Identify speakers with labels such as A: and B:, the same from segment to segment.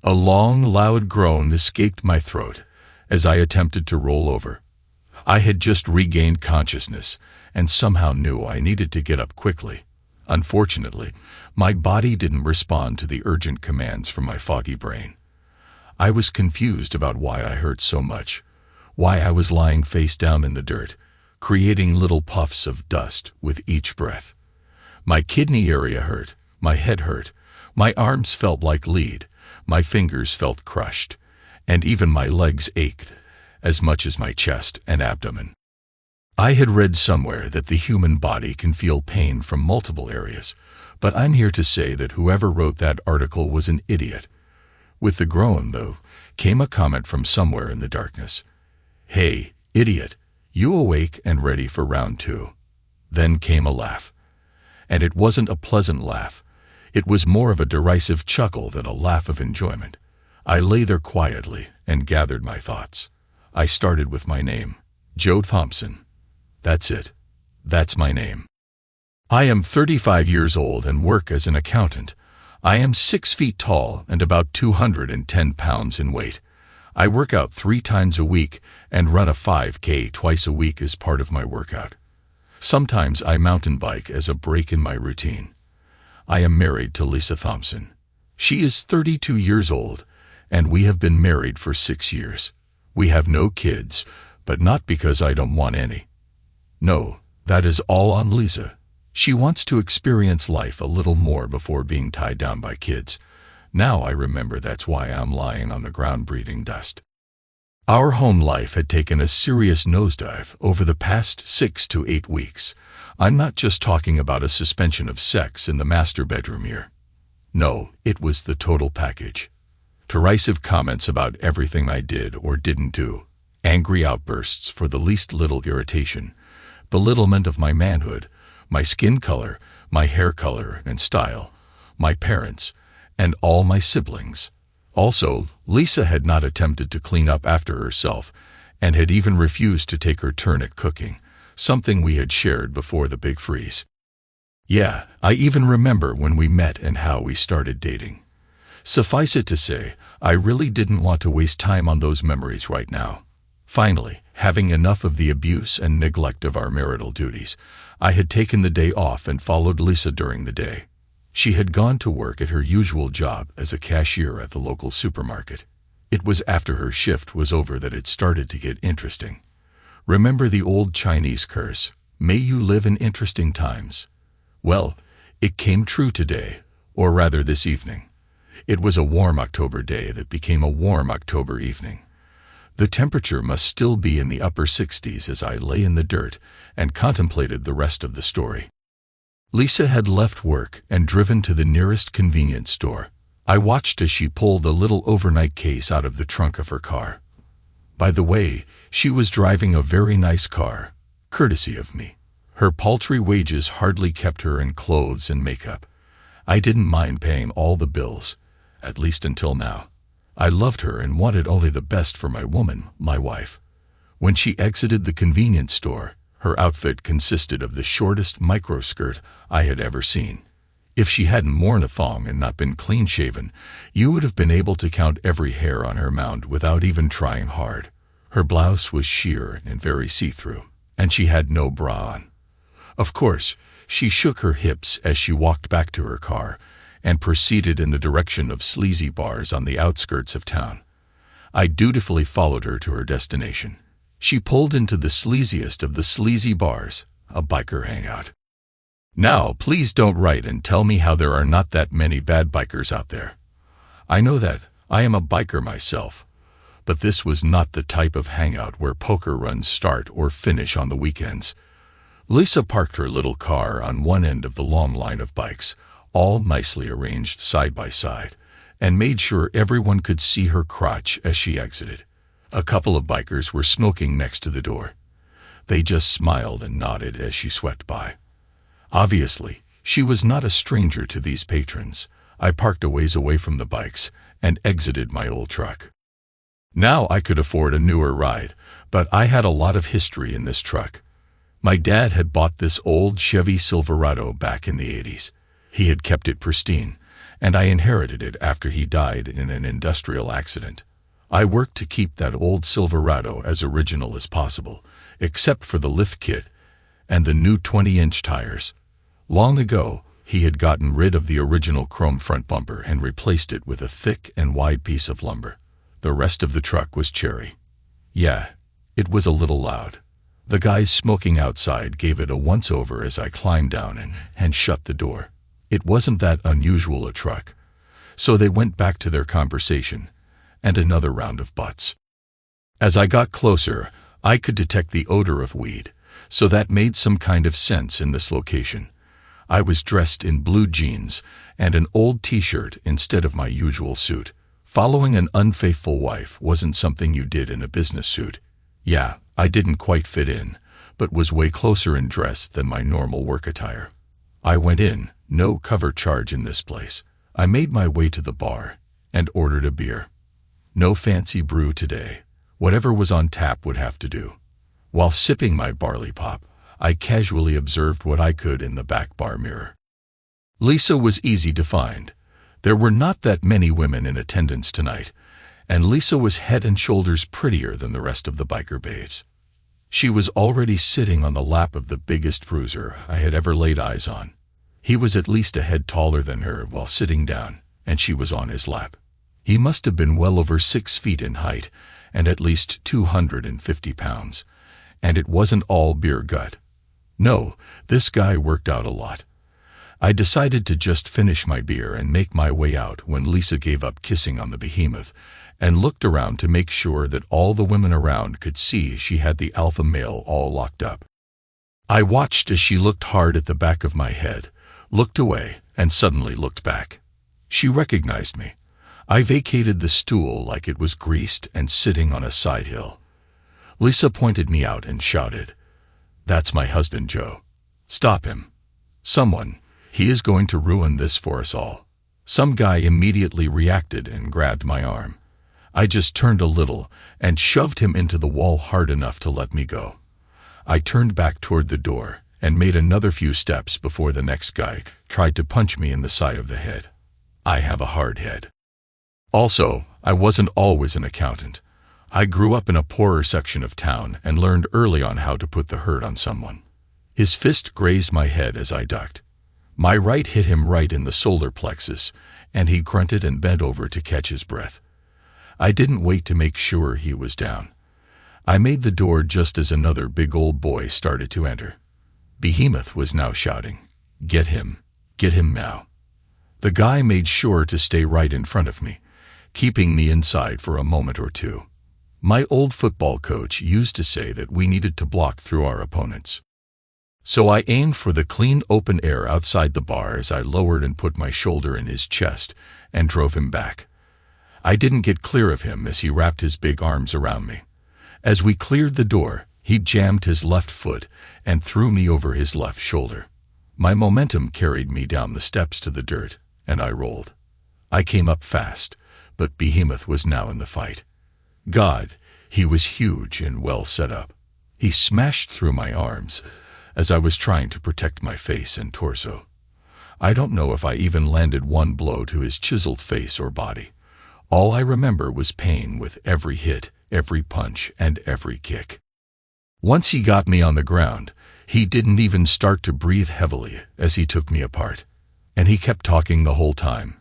A: A long, loud groan escaped my throat as I attempted to roll over. I had just regained consciousness and somehow knew I needed to get up quickly. Unfortunately, my body didn't respond to the urgent commands from my foggy brain. I was confused about why I hurt so much, why I was lying face down in the dirt, creating little puffs of dust with each breath. My kidney area hurt, my head hurt, my arms felt like lead, my fingers felt crushed, and even my legs ached as much as my chest and abdomen. I had read somewhere that the human body can feel pain from multiple areas, but I'm here to say that whoever wrote that article was an idiot. With the groan, though, came a comment from somewhere in the darkness. "Hey, idiot, you awake and ready for round 2? Then came a laugh. And it wasn't a pleasant laugh. It was more of a derisive chuckle than a laugh of enjoyment. I lay there quietly and gathered my thoughts. I started with my name, Joe Thompson. That's it. That's my name. I am 35 years old and work as an accountant. I am 6 feet tall and about 210 pounds in weight. I work out 3 times a week and run a 5K twice a week as part of my workout. Sometimes I mountain bike as a break in my routine. I am married to Lisa Thompson. She is 32 years old, and we have been married for 6 years. We have no kids, but not because I don't want any. No, that is all on Lisa. She wants to experience life a little more before being tied down by kids. Now I remember that's why I'm lying on the ground breathing dust. Our home life had taken a serious nosedive over the past 6 to 8 weeks. I'm not just talking about a suspension of sex in the master bedroom here. No, it was the total package. Derisive comments about everything I did or didn't do, angry outbursts for the least little irritation, belittlement of my manhood, my skin color, my hair color and style, my parents, and all my siblings. Also, Lisa had not attempted to clean up after herself and had even refused to take her turn at cooking, something we had shared before the big freeze. Yeah, I even remember when we met and how we started dating. Suffice it to say, I really didn't want to waste time on those memories right now. Finally, having enough of the abuse and neglect of our marital duties, I had taken the day off and followed Lisa during the day. She had gone to work at her usual job as a cashier at the local supermarket. It was after her shift was over that it started to get interesting. Remember the old Chinese curse, "May you live in interesting times"? Well, it came true today, or rather this evening. It was a warm October day that became a warm October evening. The temperature must still be in the upper 60s as I lay in the dirt and contemplated the rest of the story. Lisa had left work and driven to the nearest convenience store. I watched as she pulled a little overnight case out of the trunk of her car. By the way, she was driving a very nice car, courtesy of me. Her paltry wages hardly kept her in clothes and makeup. I didn't mind paying all the bills, at least until now. I loved her and wanted only the best for my woman, my wife. When she exited the convenience store, her outfit consisted of the shortest microskirt I had ever seen. If she hadn't worn a thong and not been clean-shaven, you would have been able to count every hair on her mound without even trying hard. Her blouse was sheer and very see-through, and she had no bra on. Of course, she shook her hips as she walked back to her car and proceeded in the direction of sleazy bars on the outskirts of town. I dutifully followed her to her destination. She pulled into the sleaziest of the sleazy bars, a biker hangout. Now, please don't write and tell me how there are not that many bad bikers out there. I know that. I am a biker myself. But this was not the type of hangout where poker runs start or finish on the weekends. Lisa parked her little car on one end of the long line of bikes, all nicely arranged side by side, and made sure everyone could see her crotch as she exited. A couple of bikers were smoking next to the door. They just smiled and nodded as she swept by. Obviously, she was not a stranger to these patrons. I parked a ways away from the bikes and exited my old truck. Now I could afford a newer ride, but I had a lot of history in this truck. My dad had bought this old Chevy Silverado back in the 80s. He had kept it pristine, and I inherited it after he died in an industrial accident. I worked to keep that old Silverado as original as possible, except for the lift kit and the new 20-inch tires. Long ago, he had gotten rid of the original chrome front bumper and replaced it with a thick and wide piece of lumber. The rest of the truck was cherry. Yeah, it was a little loud. The guys smoking outside gave it a once-over as I climbed down and shut the door. It wasn't that unusual a truck, so they went back to their conversation and another round of butts. As I got closer, I could detect the odor of weed, so that made some kind of sense in this location. I was dressed in blue jeans and an old t-shirt instead of my usual suit. Following an unfaithful wife wasn't something you did in a business suit. Yeah, I didn't quite fit in, but was way closer in dress than my normal work attire. I went in, no cover charge in this place. I made my way to the bar and ordered a beer. No fancy brew today. Whatever was on tap would have to do. While sipping my barley pop, I casually observed what I could in the back bar mirror. Lisa was easy to find. There were not that many women in attendance tonight, and Lisa was head and shoulders prettier than the rest of the biker babes. She was already sitting on the lap of the biggest bruiser I had ever laid eyes on. He was at least a head taller than her while sitting down, and she was on his lap. He must have been well over 6 feet in height and at least 250 pounds, and it wasn't all beer gut. No, this guy worked out a lot. I decided to just finish my beer and make my way out when Lisa gave up kissing on the behemoth and looked around to make sure that all the women around could see she had the alpha male all locked up. I watched as she looked hard at the back of my head, looked away, and suddenly looked back. She recognized me. I vacated the stool like it was greased and sitting on a side hill. Lisa pointed me out and shouted, "That's my husband, Joe. Stop him. Someone. He is going to ruin this for us all." Some guy immediately reacted and grabbed my arm. I just turned a little and shoved him into the wall hard enough to let me go. I turned back toward the door and made another few steps before the next guy tried to punch me in the side of the head. I have a hard head. Also, I wasn't always an accountant. I grew up in a poorer section of town and learned early on how to put the hurt on someone. His fist grazed my head as I ducked. My right hit him right in the solar plexus, and he grunted and bent over to catch his breath. I didn't wait to make sure he was down. I made the door just as another big old boy started to enter. Behemoth was now shouting, get him now." The guy made sure to stay right in front of me, keeping me inside for a moment or two. My old football coach used to say that we needed to block through our opponents. So I aimed for the clean open air outside the bar as I lowered and put my shoulder in his chest and drove him back. I didn't get clear of him as he wrapped his big arms around me. As we cleared the door, he jammed his left foot and threw me over his left shoulder. My momentum carried me down the steps to the dirt, and I rolled. I came up fast, but Behemoth was now in the fight. God, he was huge and well set up. He smashed through my arms as I was trying to protect my face and torso. I don't know if I even landed one blow to his chiseled face or body. All I remember was pain with every hit, every punch, and every kick. Once he got me on the ground, he didn't even start to breathe heavily as he took me apart. And he kept talking the whole time.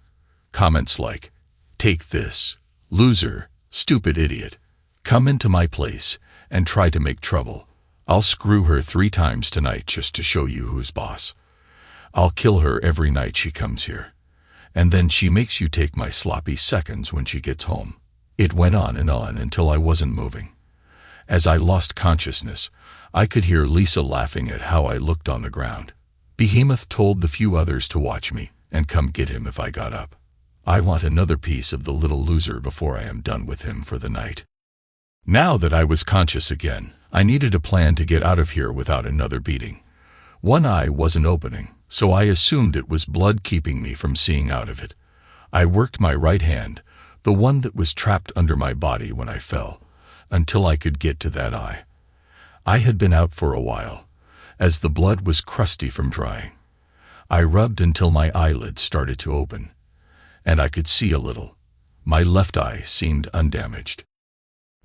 A: Comments like, "Take this, loser, stupid idiot. Come into my place and try to make trouble. I'll screw her 3 times tonight just to show you who's boss. I'll kill her every night she comes here. And then she makes you take my sloppy seconds when she gets home." It went on until I wasn't moving. As I lost consciousness, I could hear Lisa laughing at how I looked on the ground. Behemoth told the few others to watch me and come get him if I got up. I want another piece of the little loser before I am done with him for the night. Now that I was conscious again, I needed a plan to get out of here without another beating. One eye wasn't opening, so I assumed it was blood keeping me from seeing out of it. I worked my right hand, the one that was trapped under my body when I fell, until I could get to that eye. I had been out for a while, as the blood was crusty from drying. I rubbed until my eyelids started to open. and I could see a little. My left eye seemed undamaged.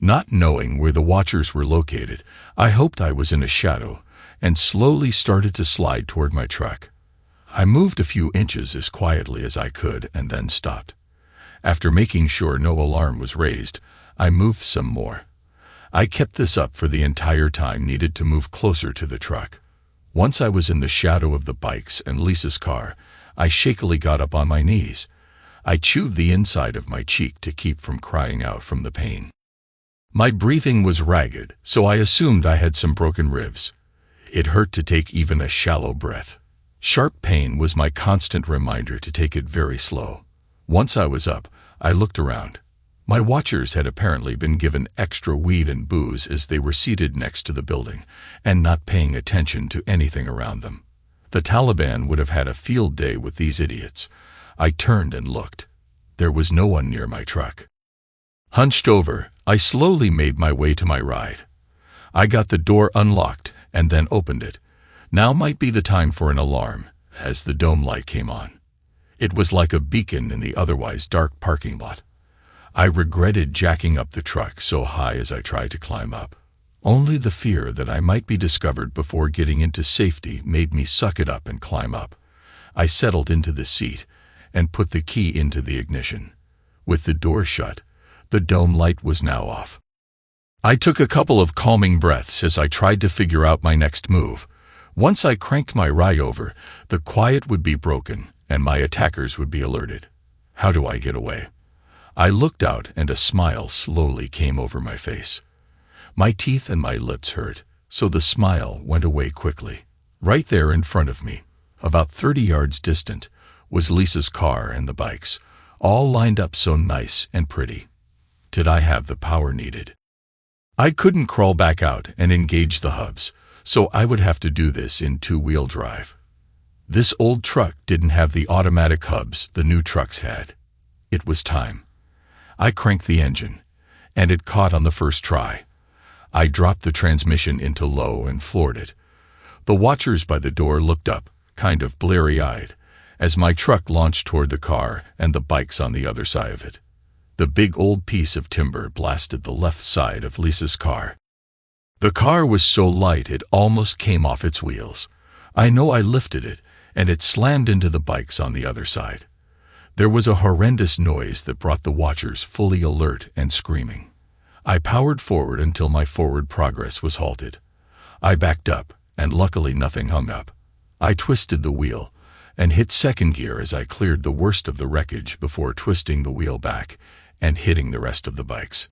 A: Not knowing where the watchers were located, I hoped I was in a shadow and slowly started to slide toward my truck. I moved a few inches as quietly as I could and then stopped. After making sure no alarm was raised, I moved some more. I kept this up for the entire time needed to move closer to the truck. Once I was in the shadow of the bikes and Lisa's car, I shakily got up on my knees. I chewed the inside of my cheek to keep from crying out from the pain. My breathing was ragged, so I assumed I had some broken ribs. It hurt to take even a shallow breath. Sharp pain was my constant reminder to take it very slow. Once I was up, I looked around. My watchers had apparently been given extra weed and booze as they were seated next to the building and not paying attention to anything around them. The Taliban would have had a field day with these idiots. I turned and looked. There was no one near my truck. Hunched over, I slowly made my way to my ride. I got the door unlocked and then opened it. Now might be the time for an alarm, as the dome light came on. It was like a beacon in the otherwise dark parking lot. I regretted jacking up the truck so high as I tried to climb up. Only the fear that I might be discovered before getting into safety made me suck it up and climb up. I settled into the seat and put the key into the ignition. With the door shut, the dome light was now off. I took a couple of calming breaths as I tried to figure out my next move. Once I cranked my ride over, the quiet would be broken and my attackers would be alerted. How do I get away? I looked out and a smile slowly came over my face. My teeth and my lips hurt, so the smile went away quickly. Right there in front of me, about 30 yards distant, was Lisa's car and the bikes, all lined up so nice and pretty. Did I have the power needed? I couldn't crawl back out and engage the hubs, so I would have to do this in two-wheel drive. This old truck didn't have the automatic hubs the new trucks had. It was time. I cranked the engine, and it caught on the first try. I dropped the transmission into low and floored it. The watchers by the door looked up, kind of bleary-eyed, as my truck launched toward the car and the bikes on the other side of it. The big old piece of timber blasted the left side of Lisa's car. The car was so light it almost came off its wheels. I know I lifted it, and it slammed into the bikes on the other side. There was a horrendous noise that brought the watchers fully alert and screaming. I powered forward until my forward progress was halted. I backed up, and luckily nothing hung up. I twisted the wheel and hit second gear as I cleared the worst of the wreckage before twisting the wheel back and hitting the rest of the bikes.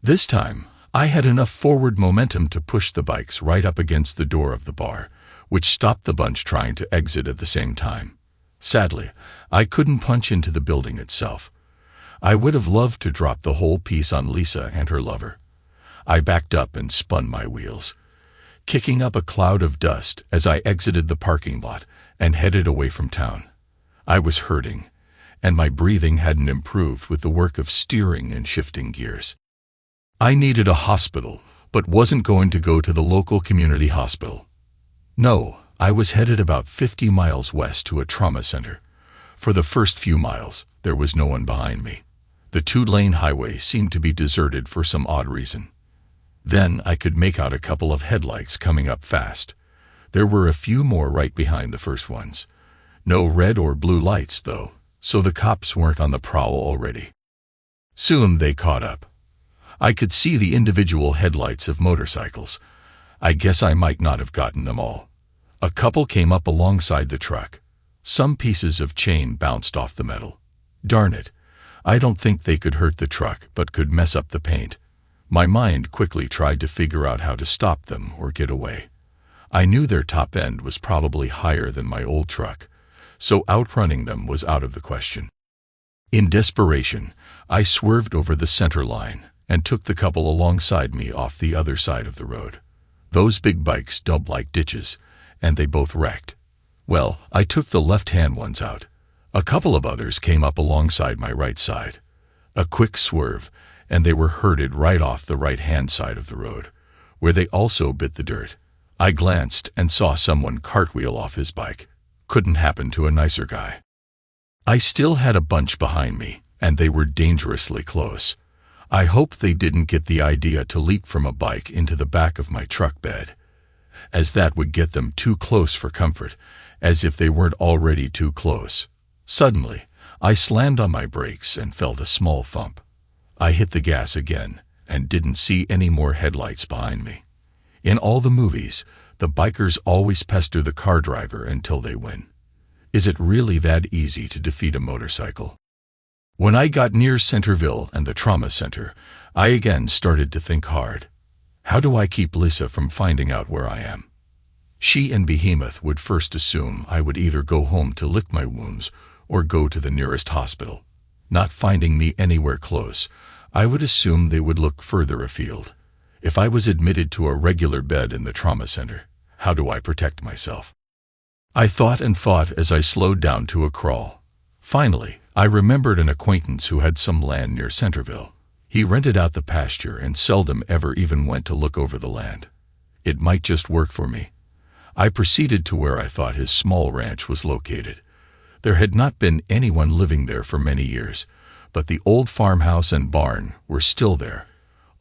A: This time, I had enough forward momentum to push the bikes right up against the door of the bar, which stopped the bunch trying to exit at the same time. Sadly, I couldn't punch into the building itself. I would have loved to drop the whole piece on Lisa and her lover. I backed up and spun my wheels, kicking up a cloud of dust as I exited the parking lot and headed away from town. I was hurting, and my breathing hadn't improved with the work of steering and shifting gears. I needed a hospital, but wasn't going to go to the local community hospital. No, I was headed about 50 miles west to a trauma center. For the first few miles, there was no one behind me. The two-lane highway seemed to be deserted for some odd reason. Then I could make out a couple of headlights coming up fast. There were a few more right behind the first ones. No red or blue lights, though, so the cops weren't on the prowl already. Soon they caught up. I could see the individual headlights of motorcycles. I guess I might not have gotten them all. A couple came up alongside the truck. Some pieces of chain bounced off the metal. Darn it. I don't think they could hurt the truck, but could mess up the paint. My mind quickly tried to figure out how to stop them or get away. I knew their top end was probably higher than my old truck, so outrunning them was out of the question. In desperation, I swerved over the center line and took the couple alongside me off the other side of the road. Those big bikes dumped like ditches, and they both wrecked. Well, I took the left-hand ones out. A couple of others came up alongside my right side. A quick swerve, and they were herded right off the right-hand side of the road, where they also bit the dirt. I glanced and saw someone cartwheel off his bike. Couldn't happen to a nicer guy. I still had a bunch behind me, and they were dangerously close. I hoped they didn't get the idea to leap from a bike into the back of my truck bed, as that would get them too close for comfort, as if they weren't already too close. Suddenly, I slammed on my brakes and felt a small thump. I hit the gas again and didn't see any more headlights behind me. In all the movies, the bikers always pester the car driver until they win. Is it really that easy to defeat a motorcycle? When I got near Centerville and the trauma center, I again started to think hard. How do I keep Lisa from finding out where I am? She and Behemoth would first assume I would either go home to lick my wounds or go to the nearest hospital. Not finding me anywhere close, I would assume they would look further afield. If I was admitted to a regular bed in the trauma center, how do I protect myself? I thought and thought as I slowed down to a crawl. Finally, I remembered an acquaintance who had some land near Centerville. He rented out the pasture and seldom ever even went to look over the land. It might just work for me. I proceeded to where I thought his small ranch was located. There had not been anyone living there for many years, but the old farmhouse and barn were still there,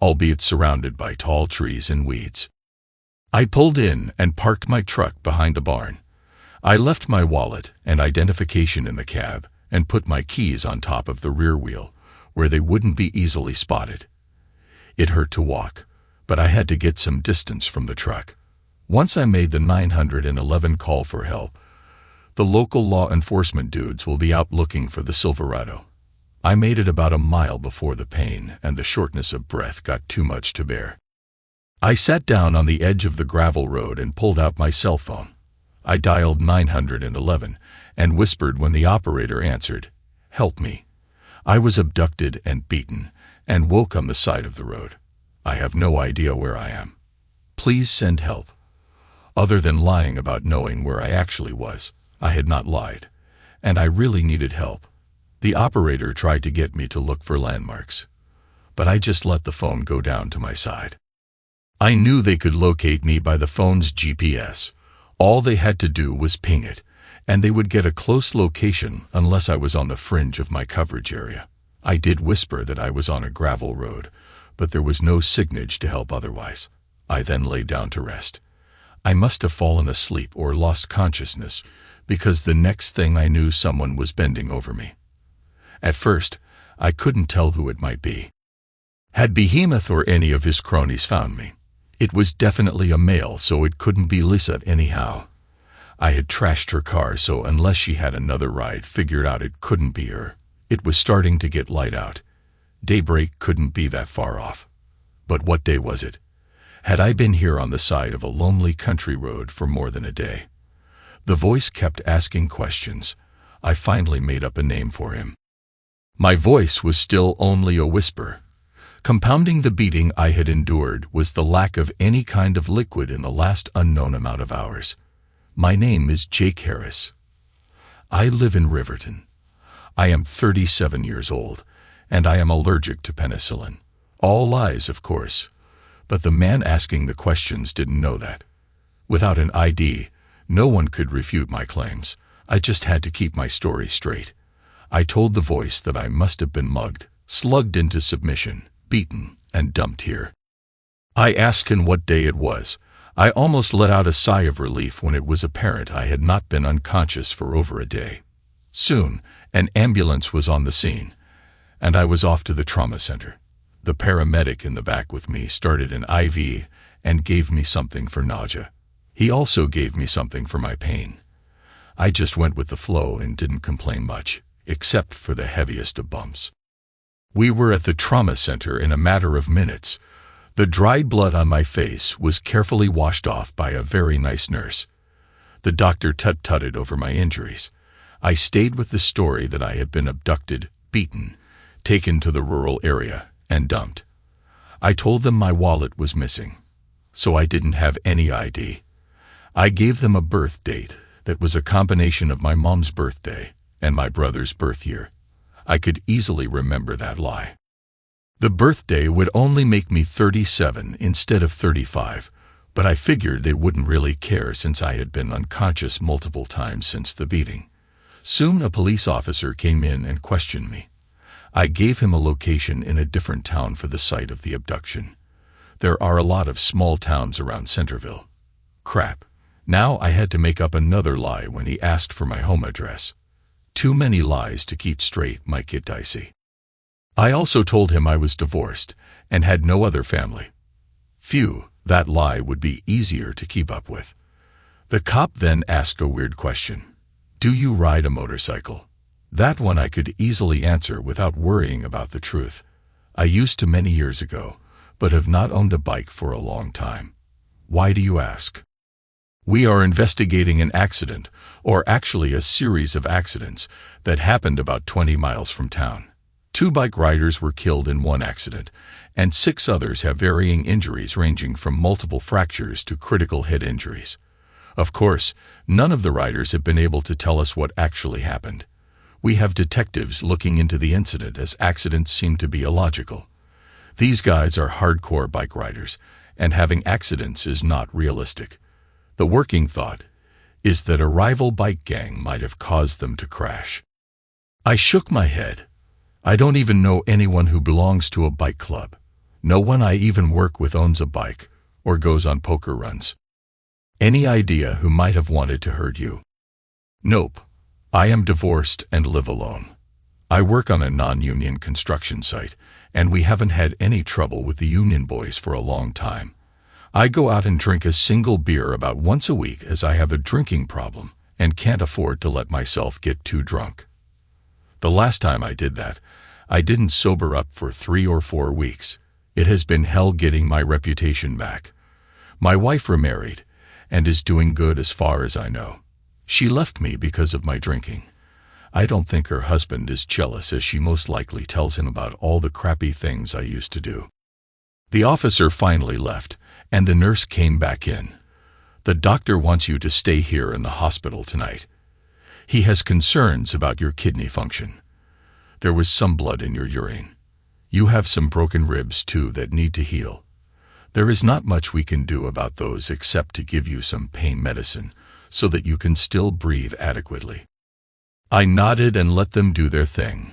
A: albeit surrounded by tall trees and weeds. I pulled in and parked my truck behind the barn. I left my wallet and identification in the cab and put my keys on top of the rear wheel, where they wouldn't be easily spotted. It hurt to walk, but I had to get some distance from the truck. Once I made the 911 call for help, the local law enforcement dudes will be out looking for the Silverado. I made it about a mile before the pain and the shortness of breath got too much to bear. I sat down on the edge of the gravel road and pulled out my cell phone. I dialed 911 and whispered when the operator answered, "Help me. I was abducted and beaten and woke on the side of the road. I have no idea where I am. Please send help." Other than lying about knowing where I actually was, I had not lied, and I really needed help. The operator tried to get me to look for landmarks, but I just let the phone go down to my side. I knew they could locate me by the phone's GPS. All they had to do was ping it, and they would get a close location unless I was on the fringe of my coverage area. I did whisper that I was on a gravel road, but there was no signage to help otherwise. I then lay down to rest. I must have fallen asleep or lost consciousness, because the next thing I knew someone was bending over me. At first, I couldn't tell who it might be. Had Behemoth or any of his cronies found me? It was definitely a male, so it couldn't be Lisa anyhow. I had trashed her car, so unless she had another ride, figured out it couldn't be her. It was starting to get light out. Daybreak couldn't be that far off. But what day was it? Had I been here on the side of a lonely country road for more than a day? The voice kept asking questions. I finally made up a name for him. My voice was still only a whisper. Compounding the beating I had endured was the lack of any kind of liquid in the last unknown amount of hours. My name is Jake Harris. I live in Riverton. I am 37 years old, and I am allergic to penicillin. All lies, of course, but the man asking the questions didn't know that. Without an ID, no one could refute my claims. I just had to keep my story straight. I told the voice that I must have been mugged, slugged into submission, beaten, and dumped here. I asked him what day it was. I almost let out a sigh of relief when it was apparent I had not been unconscious for over a day. Soon, an ambulance was on the scene, and I was off to the trauma center. The paramedic in the back with me started an IV and gave me something for nausea. He also gave me something for my pain. I just went with the flow and didn't complain much, except for the heaviest of bumps. We were at the trauma center in a matter of minutes. The dried blood on my face was carefully washed off by a very nice nurse. The doctor tut-tutted over my injuries. I stayed with the story that I had been abducted, beaten, taken to the rural area, and dumped. I told them my wallet was missing, so I didn't have any ID. I gave them a birth date that was a combination of my mom's birthday and my brother's birth year. I could easily remember that lie. The birthday would only make me 37 instead of 35, but I figured they wouldn't really care since I had been unconscious multiple times since the beating. Soon a police officer came in and questioned me. I gave him a location in a different town for the site of the abduction. There are a lot of small towns around Centerville. Crap. Now I had to make up another lie when he asked for my home address. Too many lies to keep straight, might get dicey. I also told him I was divorced and had no other family. Phew, that lie would be easier to keep up with. The cop then asked a weird question. Do you ride a motorcycle? That one I could easily answer without worrying about the truth. I used to many years ago, but have not owned a bike for a long time. Why do you ask? We are investigating an accident, or actually a series of accidents, that happened about 20 miles from town. 2 bike riders were killed in one accident, and 6 others have varying injuries ranging from multiple fractures to critical head injuries. Of course, none of the riders have been able to tell us what actually happened. We have detectives looking into the incident as accidents seem to be illogical. These guys are hardcore bike riders, and having accidents is not realistic. The working thought is that a rival bike gang might have caused them to crash. I shook my head. I don't even know anyone who belongs to a bike club. No one I even work with owns a bike or goes on poker runs. Any idea who might have wanted to hurt you? Nope. I am divorced and live alone. I work on a non-union construction site, and we haven't had any trouble with the union boys for a long time. I go out and drink a single beer about once a week as I have a drinking problem and can't afford to let myself get too drunk. The last time I did that, I didn't sober up for 3 or 4 weeks. It has been hell getting my reputation back. My wife remarried and is doing good as far as I know. She left me because of my drinking. I don't think her husband is jealous, as she most likely tells him about all the crappy things I used to do. The officer finally left, and the nurse came back in. The doctor wants you to stay here in the hospital tonight. He has concerns about your kidney function. There was some blood in your urine. You have some broken ribs too that need to heal. There is not much we can do about those except to give you some pain medicine so that you can still breathe adequately. I nodded and let them do their thing.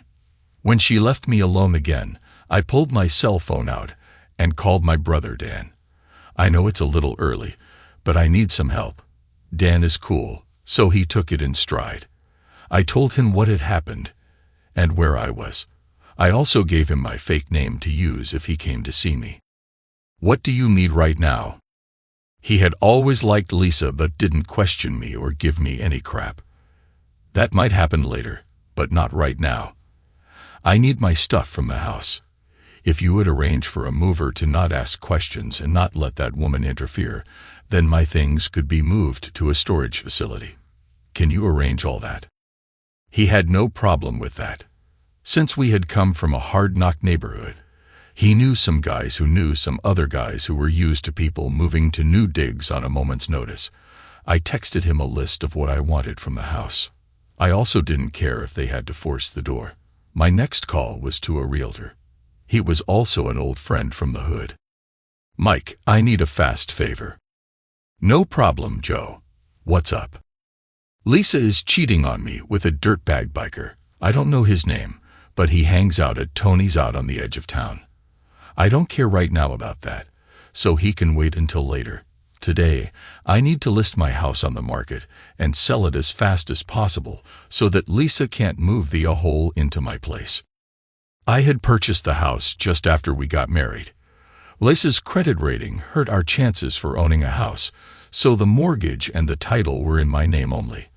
A: When she left me alone again, I pulled my cell phone out and called my brother Dan. I know it's a little early, but I need some help. Dan is cool, so he took it in stride. I told him what had happened and where I was. I also gave him my fake name to use if he came to see me. What do you need right now? He had always liked Lisa but didn't question me or give me any crap. That might happen later, but not right now. I need my stuff from the house. If you would arrange for a mover to not ask questions and not let that woman interfere, then my things could be moved to a storage facility. Can you arrange all that? He had no problem with that. Since we had come from a hard-knock neighborhood, he knew some guys who knew some other guys who were used to people moving to new digs on a moment's notice. I texted him a list of what I wanted from the house. I also didn't care if they had to force the door. My next call was to a realtor. He was also an old friend from the hood. Mike, I need a fast favor. No problem, Joe. What's up? Lisa is cheating on me with a dirtbag biker. I don't know his name, but he hangs out at Tony's out on the edge of town. I don't care right now about that, so he can wait until later. Today, I need to list my house on the market and sell it as fast as possible so that Lisa can't move the a-hole into my place. I had purchased the house just after we got married. Lisa's credit rating hurt our chances for owning a house, so the mortgage and the title were in my name only.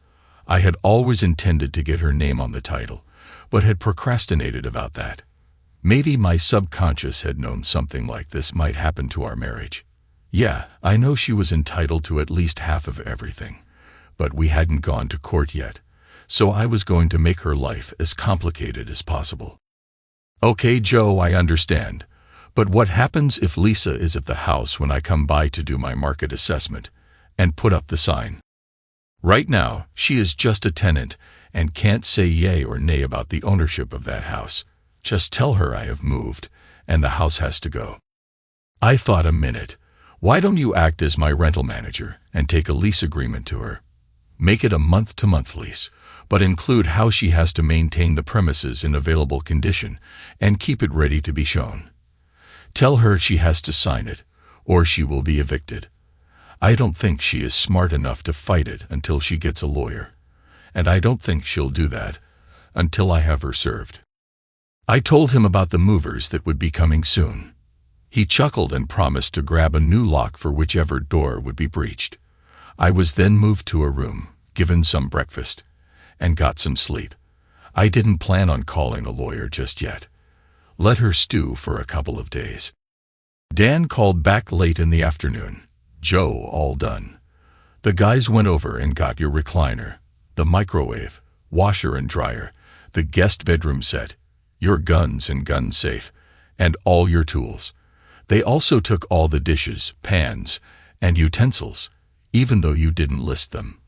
A: I had always intended to get her name on the title, but had procrastinated about that. Maybe my subconscious had known something like this might happen to our marriage. Yeah, I know she was entitled to at least half of everything, but we hadn't gone to court yet, so I was going to make her life as complicated as possible. Okay, Joe, I understand, but what happens if Lisa is at the house when I come by to do my market assessment and put up the sign? Right now, she is just a tenant and can't say yay or nay about the ownership of that house. Just tell her I have moved, and the house has to go. I thought a minute. Why don't you act as my rental manager and take a lease agreement to her? Make it a month-to-month lease, but include how she has to maintain the premises in available condition and keep it ready to be shown. Tell her she has to sign it, or she will be evicted. I don't think she is smart enough to fight it until she gets a lawyer, and I don't think she'll do that until I have her served. I told him about the movers that would be coming soon. He chuckled and promised to grab a new lock for whichever door would be breached. I was then moved to a room, given some breakfast, and got some sleep. I didn't plan on calling a lawyer just yet. Let her stew for a couple of days. Dan called back late in the afternoon. Joe, all done. The guys went over and got your recliner, the microwave, washer and dryer, the guest bedroom set, your guns and gun safe, and all your tools. They also took all the dishes, pans, and utensils, even though you didn't list them.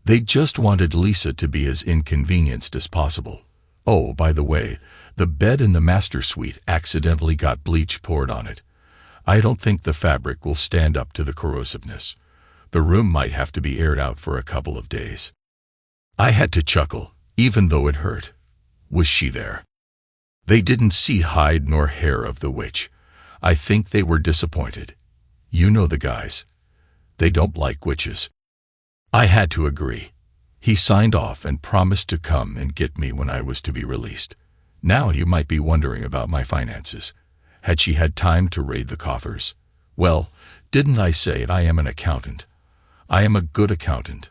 A: They just wanted Lisa to be as inconvenienced as possible. Oh, by the way, the bed in the master suite accidentally got bleach poured on it. I don't think the fabric will stand up to the corrosiveness. The room might have to be aired out for a couple of days. I had to chuckle, even though it hurt. Was she there? They didn't see hide nor hair of the witch. I think they were disappointed. You know the guys. They don't like witches. I had to agree. He signed off and promised to come and get me when I was to be released. Now you might be wondering about my finances. Had she had time to raid the coffers? Well, didn't I say I am an accountant? I am a good accountant.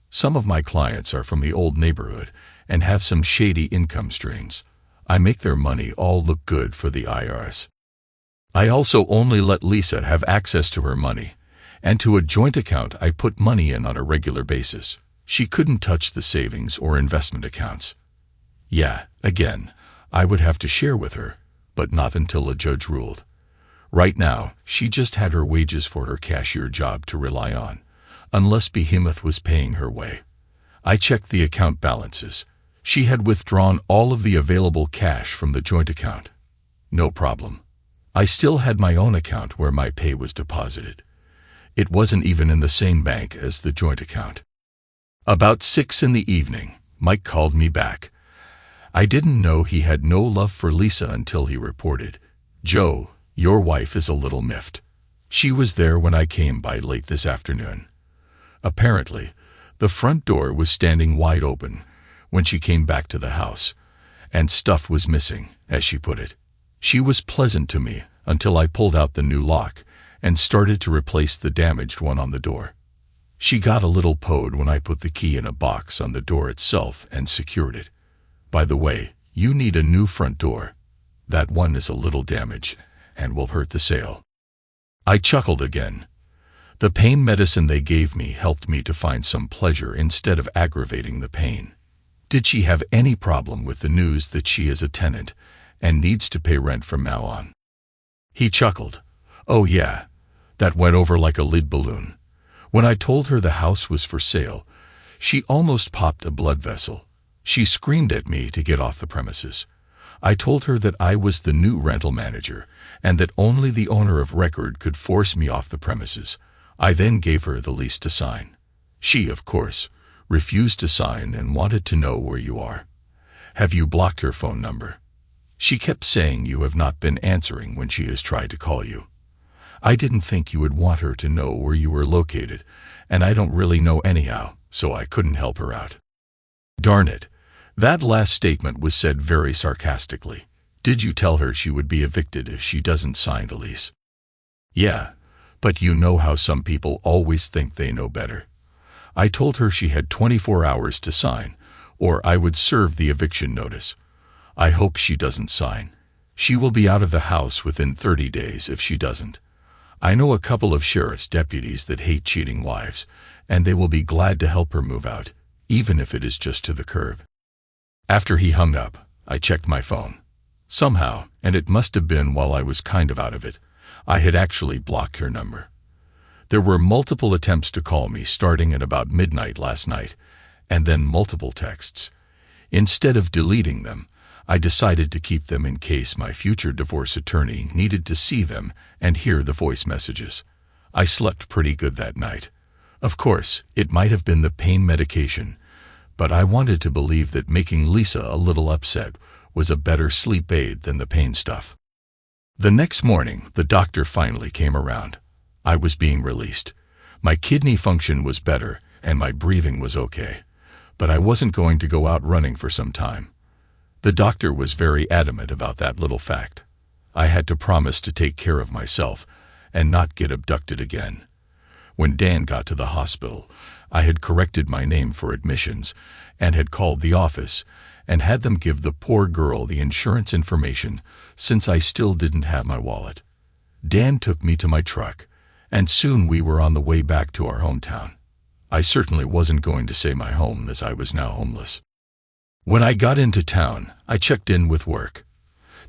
A: Some of my clients are from the old neighborhood and have some shady income streams. I make their money all look good for the IRS. I also only let Lisa have access to her money, and to a joint account I put money in on a regular basis. She couldn't touch the savings or investment accounts. Yeah, again, I would have to share with her, but not until a judge ruled. Right now, she just had her wages for her cashier job to rely on, unless Behemoth was paying her way. I checked the account balances. She had withdrawn all of the available cash from the joint account. No problem. I still had my own account where my pay was deposited. It wasn't even in the same bank as the joint account. About 6 in the evening, Mike called me back. I didn't know he had no love for Lisa until he reported, "Joe, your wife is a little miffed. She was there when I came by late this afternoon." Apparently, the front door was standing wide open when she came back to the house, and stuff was missing, as she put it. She was pleasant to me until I pulled out the new lock and started to replace the damaged one on the door. She got a little pawed when I put the key in a box on the door itself and secured it. By the way, you need a new front door. That one is a little damaged and will hurt the sale. I chuckled again. The pain medicine they gave me helped me to find some pleasure instead of aggravating the pain. Did she have any problem with the news that she is a tenant and needs to pay rent from now on? He chuckled. Oh yeah, that went over like a lead balloon. When I told her the house was for sale, she almost popped a blood vessel. She screamed at me to get off the premises. I told her that I was the new rental manager and that only the owner of record could force me off the premises. I then gave her the lease to sign. She, of course, refused to sign and wanted to know where you are. Have you blocked her phone number? She kept saying you have not been answering when she has tried to call you. I didn't think you would want her to know where you were located, and I don't really know anyhow, so I couldn't help her out. Darn it. That last statement was said very sarcastically. Did you tell her she would be evicted if she doesn't sign the lease? Yeah, but you know how some people always think they know better. I told her she had 24 hours to sign, or I would serve the eviction notice. I hope she doesn't sign. She will be out of the house within 30 days if she doesn't. I know a couple of sheriff's deputies that hate cheating wives, and they will be glad to help her move out, even if it is just to the curb. After he hung up, I checked my phone. Somehow, and it must have been while I was kind of out of it, I had actually blocked her number. There were multiple attempts to call me starting at about midnight last night, and then multiple texts. Instead of deleting them, I decided to keep them in case my future divorce attorney needed to see them and hear the voice messages. I slept pretty good that night. Of course, it might have been the pain medication, but I wanted to believe that making Lisa a little upset was a better sleep aid than the pain stuff. The next morning, the doctor finally came around. I was being released. My kidney function was better, and my breathing was okay. But I wasn't going to go out running for some time. The doctor was very adamant about that little fact. I had to promise to take care of myself and not get abducted again. When Dan got to the hospital, I had corrected my name for admissions and had called the office and had them give the poor girl the insurance information since I still didn't have my wallet. Dan took me to my truck, and soon we were on the way back to our hometown. I certainly wasn't going to say my home, as I was now homeless. When I got into town, I checked in with work.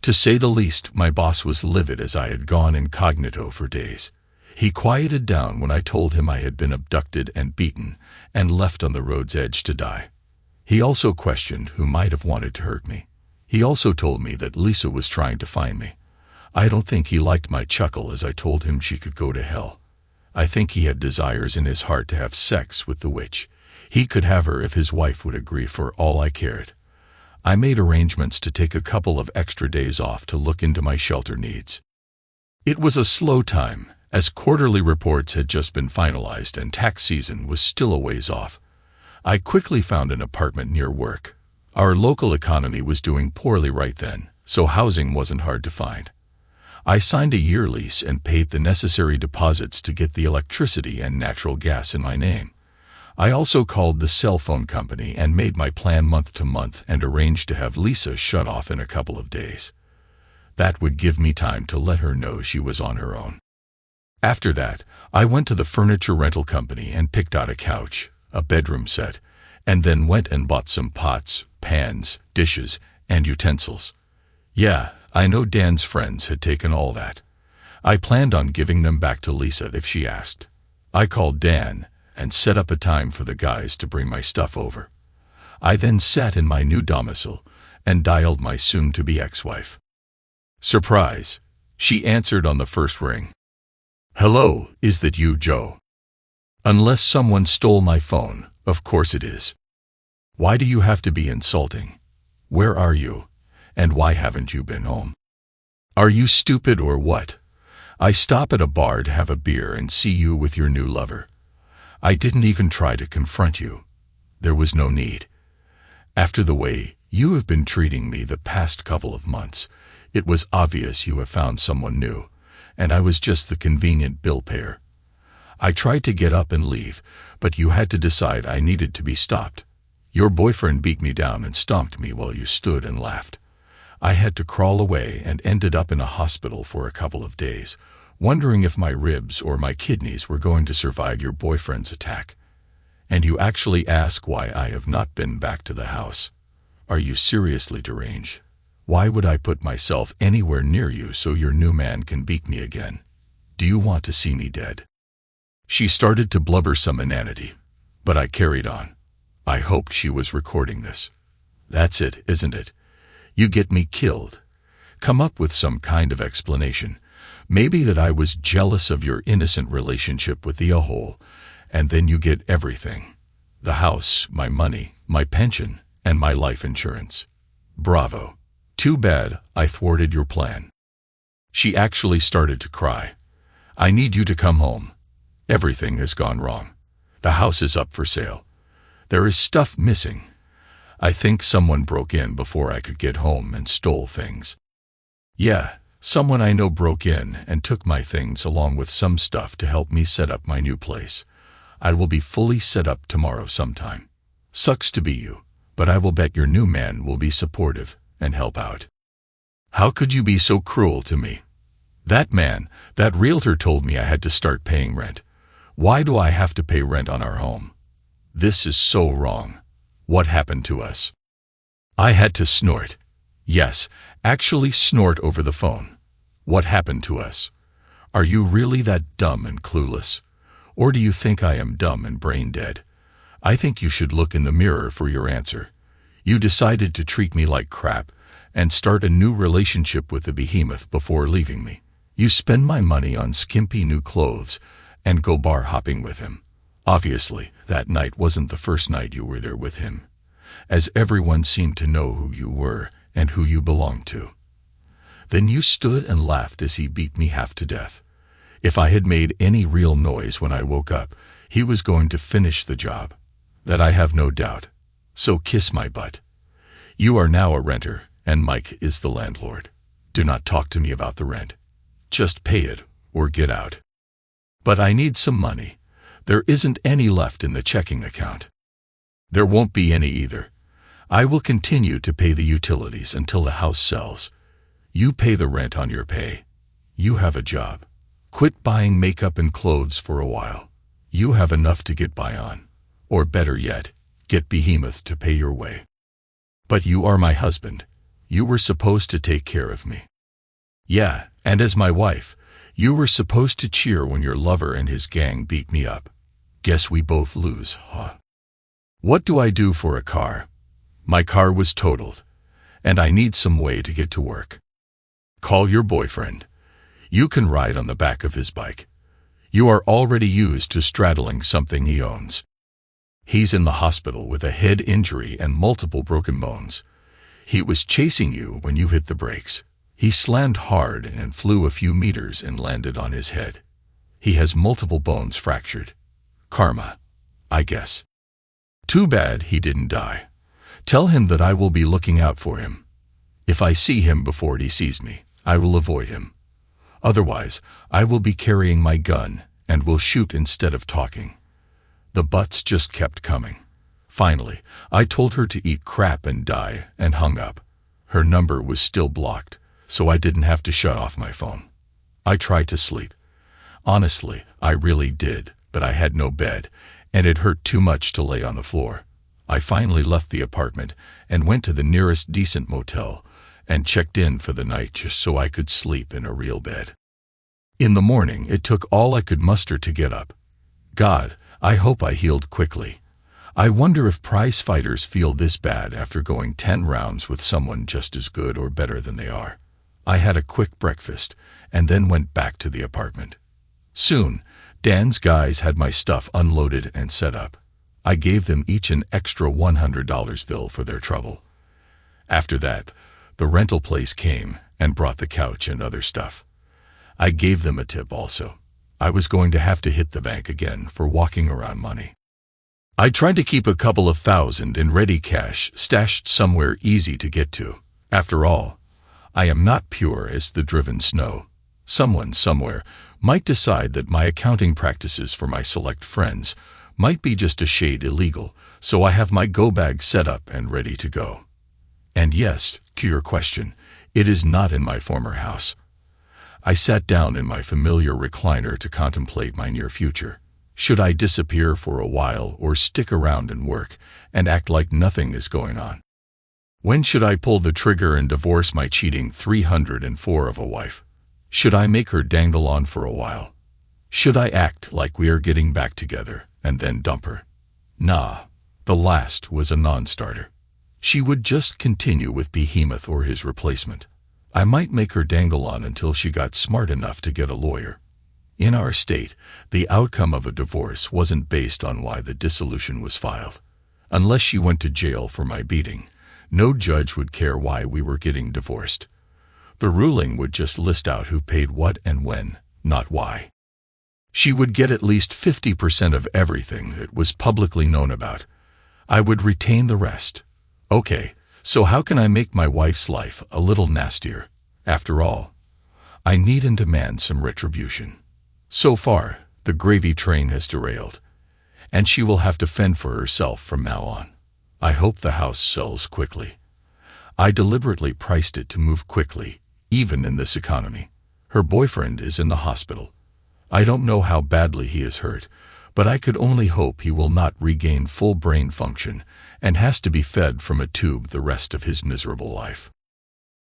A: To say the least, my boss was livid as I had gone incognito for days. He quieted down when I told him I had been abducted and beaten and left on the road's edge to die. He also questioned who might have wanted to hurt me. He also told me that Lisa was trying to find me. I don't think he liked my chuckle as I told him she could go to hell. I think he had desires in his heart to have sex with the witch. He could have her if his wife would agree, for all I cared. I made arrangements to take a couple of extra days off to look into my shelter needs. It was a slow time, as quarterly reports had just been finalized and tax season was still a ways off. I quickly found an apartment near work. Our local economy was doing poorly right then, so housing wasn't hard to find. I signed a year lease and paid the necessary deposits to get the electricity and natural gas in my name. I also called the cell phone company and made my plan month to month and arranged to have Lisa shut off in a couple of days. That would give me time to let her know she was on her own. After that, I went to the furniture rental company and picked out a couch, a bedroom set, and then went and bought some pots, pans, dishes, and utensils. Yeah, I know Dan's friends had taken all that. I planned on giving them back to Lisa if she asked. I called Dan and set up a time for the guys to bring my stuff over. I then sat in my new domicile and dialed my soon-to-be ex-wife. Surprise! She answered on the first ring. "Hello, is that you, Joe?" "Unless someone stole my phone, of course it is." "Why do you have to be insulting? Where are you? And why haven't you been home? Are you stupid or what? I stop at a bar to have a beer and see you with your new lover. I didn't even try to confront you. There was no need. After the way you have been treating me the past couple of months, it was obvious you have found someone new, and I was just the convenient bill payer. I tried to get up and leave, but you had to decide I needed to be stopped. Your boyfriend beat me down and stomped me while you stood and laughed. I had to crawl away and ended up in a hospital for a couple of days, wondering if my ribs or my kidneys were going to survive your boyfriend's attack. And you actually ask why I have not been back to the house. Are you seriously deranged? Why would I put myself anywhere near you so your new man can beat me again? Do you want to see me dead?" She started to blubber some inanity, but I carried on. I hoped she was recording this. "That's it, isn't it? You get me killed. Come up with some kind of explanation. Maybe that I was jealous of your innocent relationship with the a-hole, and then you get everything. The house, my money, my pension, and my life insurance. Bravo. Too bad I thwarted your plan." She actually started to cry. "I need you to come home. Everything has gone wrong. The house is up for sale. There is stuff missing. I think someone broke in before I could get home and stole things." "Yeah, someone I know broke in and took my things along with some stuff to help me set up my new place. I will be fully set up tomorrow sometime. Sucks to be you, but I will bet your new man will be supportive and help out." "How could you be so cruel to me? That man, that realtor told me I had to start paying rent. Why do I have to pay rent on our home? This is so wrong. What happened to us?" I had to snort. Yes, actually snort over the phone. What happened to us? Are you really that dumb and clueless? Or do you think I am dumb and brain dead? I think you should look in the mirror for your answer. You decided to treat me like crap and start a new relationship with the behemoth before leaving me. You spend my money on skimpy new clothes and go bar hopping with him. Obviously, that night wasn't the first night you were there with him. as everyone seemed to know who you were and who you belonged to. Then you stood and laughed as he beat me half to death. If I had made any real noise when I woke up, he was going to finish the job. That I have no doubt. So kiss my butt. You are now a renter, and Mike is the landlord. Do not talk to me about the rent. Just pay it, or get out. But I need some money. There isn't any left in the checking account. There won't be any either. I will continue to pay the utilities until the house sells. You pay the rent on your pay. You have a job. Quit buying makeup and clothes for a while. You have enough to get by on. Or better yet, get Behemoth to pay your way. But you are my husband. You were supposed to take care of me. Yeah, and as my wife, you were supposed to cheer when your lover and his gang beat me up. Guess we both lose, huh? What do I do for a car? My car was totaled, and I need some way to get to work. Call your boyfriend. You can ride on the back of his bike. You are already used to straddling something he owns. He's in the hospital with a head injury and multiple broken bones. He was chasing you when you hit the brakes. He slammed hard and flew a few meters and landed on his head. He has multiple bones fractured. Karma, I guess. Too bad he didn't die. Tell him that I will be looking out for him. If I see him before he sees me, I will avoid him. Otherwise, I will be carrying my gun and will shoot instead of talking. The butts just kept coming. Finally, I told her to eat crap and die and hung up. Her number was still blocked, so I didn't have to shut off my phone. I tried to sleep. Honestly, I really did, but I had no bed, and it hurt too much to lay on the floor. I finally left the apartment and went to the nearest decent motel and checked in for the night just so I could sleep in a real bed. In the morning, it took all I could muster to get up. God, I hope I healed quickly. I wonder if prize fighters feel this bad after going 10 rounds with someone just as good or better than they are. I had a quick breakfast and then went back to the apartment. Soon, Dan's guys had my stuff unloaded and set up. I gave them each an extra $100 bill for their trouble. After that, the rental place came and brought the couch and other stuff. I gave them a tip also. I was going to have to hit the bank again for walking around money. I tried to keep a couple of $1,000 in ready cash stashed somewhere easy to get to. After all, I am not pure as the driven snow. Someone somewhere might decide that my accounting practices for my select friends might be just a shade illegal, so I have my go bag set up and ready to go. And yes, to your question, it is not in my former house. I sat down in my familiar recliner to contemplate my near future. Should I disappear for a while or stick around and work and act like nothing is going on? When should I pull the trigger and divorce my cheating 304 of a wife? Should I make her dangle on for a while? Should I act like we are getting back together and then dump her? Nah, the last was a non-starter. She would just continue with Behemoth or his replacement. I might make her dangle on until she got smart enough to get a lawyer. In our state, the outcome of a divorce wasn't based on why the dissolution was filed. Unless she went to jail for my beating, no judge would care why we were getting divorced. The ruling would just list out who paid what and when, not why. She would get at least 50% of everything that was publicly known about. I would retain the rest. Okay, so how can I make my wife's life a little nastier? After all, I need and demand some retribution. So far, the gravy train has derailed, and she will have to fend for herself from now on. I hope the house sells quickly. I deliberately priced it to move quickly, even in this economy. Her boyfriend is in the hospital. I don't know how badly he is hurt, but I could only hope he will not regain full brain function and has to be fed from a tube the rest of his miserable life.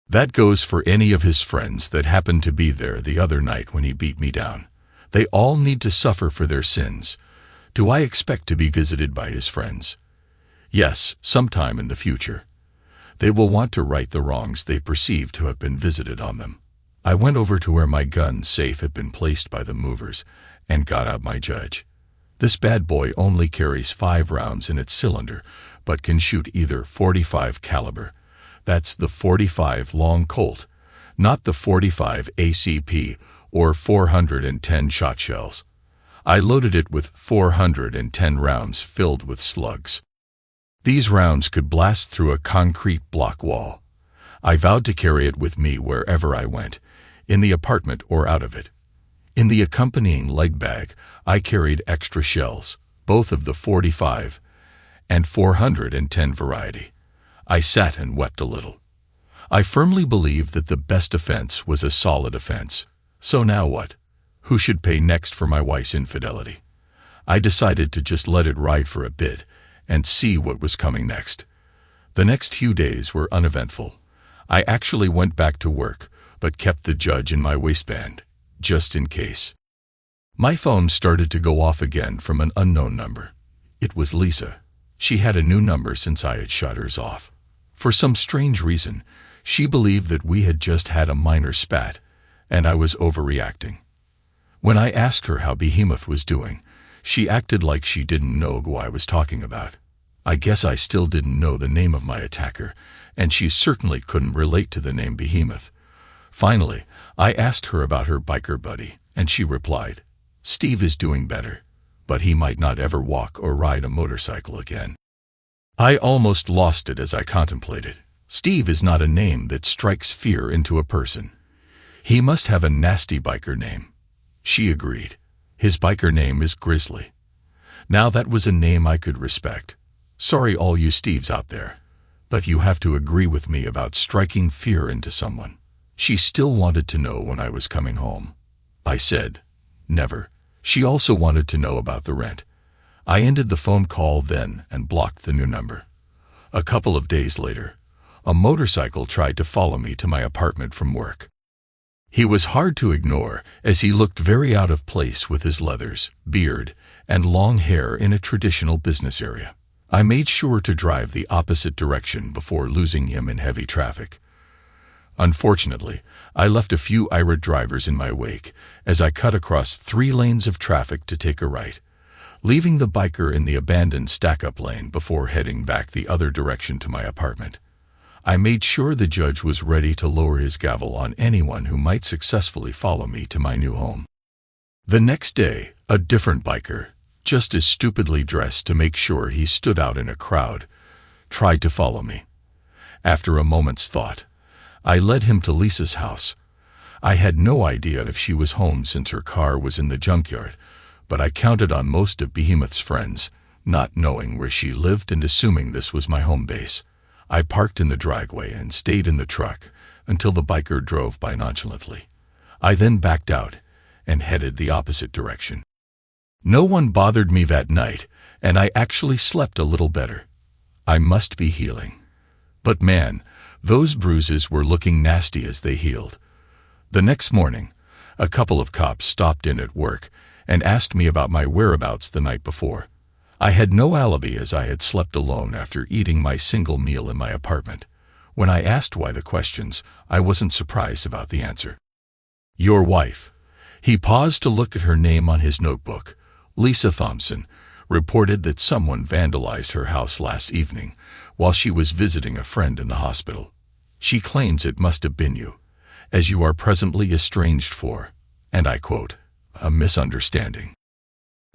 A: That goes for any of his friends that happened to be there the other night when he beat me down. They all need to suffer for their sins. Do I expect to be visited by his friends? Yes, sometime in the future. They will want to right the wrongs they perceive to have been visited on them. I went over to where my gun safe had been placed by the movers and got out my judge. This bad boy only carries 5 rounds in its cylinder, but can shoot either .45 caliber. That's the .45 long Colt, not the .45 ACP or 410 shot shells. I loaded it with 410 rounds filled with slugs. These rounds could blast through a concrete block wall. I vowed to carry it with me wherever I went, in the apartment or out of it. In the accompanying leg bag, I carried extra shells, both of the .45 and 410 variety. I sat and wept a little. I firmly believe that the best offense was a solid offense. So now what? Who should pay next for my wife's infidelity? I decided to just let it ride for a bit and see what was coming next. The next few days were uneventful. I actually went back to work, but kept the judge in my waistband, just in case. My phone started to go off again from an unknown number. It was Lisa. She had a new number since I had shut hers off. For some strange reason, she believed that we had just had a minor spat, and I was overreacting. When I asked her how Behemoth was doing, she acted like she didn't know who I was talking about. I guess I still didn't know the name of my attacker, and she certainly couldn't relate to the name Behemoth. Finally, I asked her about her biker buddy, and she replied, "Steve is doing better, but he might not ever walk or ride a motorcycle again." I almost lost it as I contemplated. Steve is not a name that strikes fear into a person. He must have a nasty biker name. She agreed. His biker name is Grizzly. Now that was a name I could respect. Sorry all you Steves out there, but you have to agree with me about striking fear into someone. She still wanted to know when I was coming home. I said, never. She also wanted to know about the rent. I ended the phone call then and blocked the new number. A couple of days later, a motorcycle tried to follow me to my apartment from work. He was hard to ignore as he looked very out of place with his leathers, beard, and long hair in a traditional business area. I made sure to drive the opposite direction before losing him in heavy traffic. Unfortunately, I left a few irate drivers in my wake as I cut across 3 lanes of traffic to take a right, leaving the biker in the abandoned stack-up lane before heading back the other direction to my apartment. I made sure the judge was ready to lower his gavel on anyone who might successfully follow me to my new home. The next day, a different biker, just as stupidly dressed to make sure he stood out in a crowd, tried to follow me. After a moment's thought, I led him to Lisa's house. I had no idea if she was home since her car was in the junkyard, but I counted on most of Behemoth's friends, not knowing where she lived and assuming this was my home base. I parked in the driveway and stayed in the truck until the biker drove by nonchalantly. I then backed out and headed the opposite direction. No one bothered me that night, and I actually slept a little better. I must be healing. But man, those bruises were looking nasty as they healed. The next morning, a couple of cops stopped in at work and asked me about my whereabouts the night before. I had no alibi as I had slept alone after eating my single meal in my apartment. When I asked why the questions, I wasn't surprised about the answer. Your wife. He paused to look at her name on his notebook. Lisa Thompson reported that someone vandalized her house last evening while she was visiting a friend in the hospital. She claims it must have been you, as you are presently estranged for, and I quote, a misunderstanding.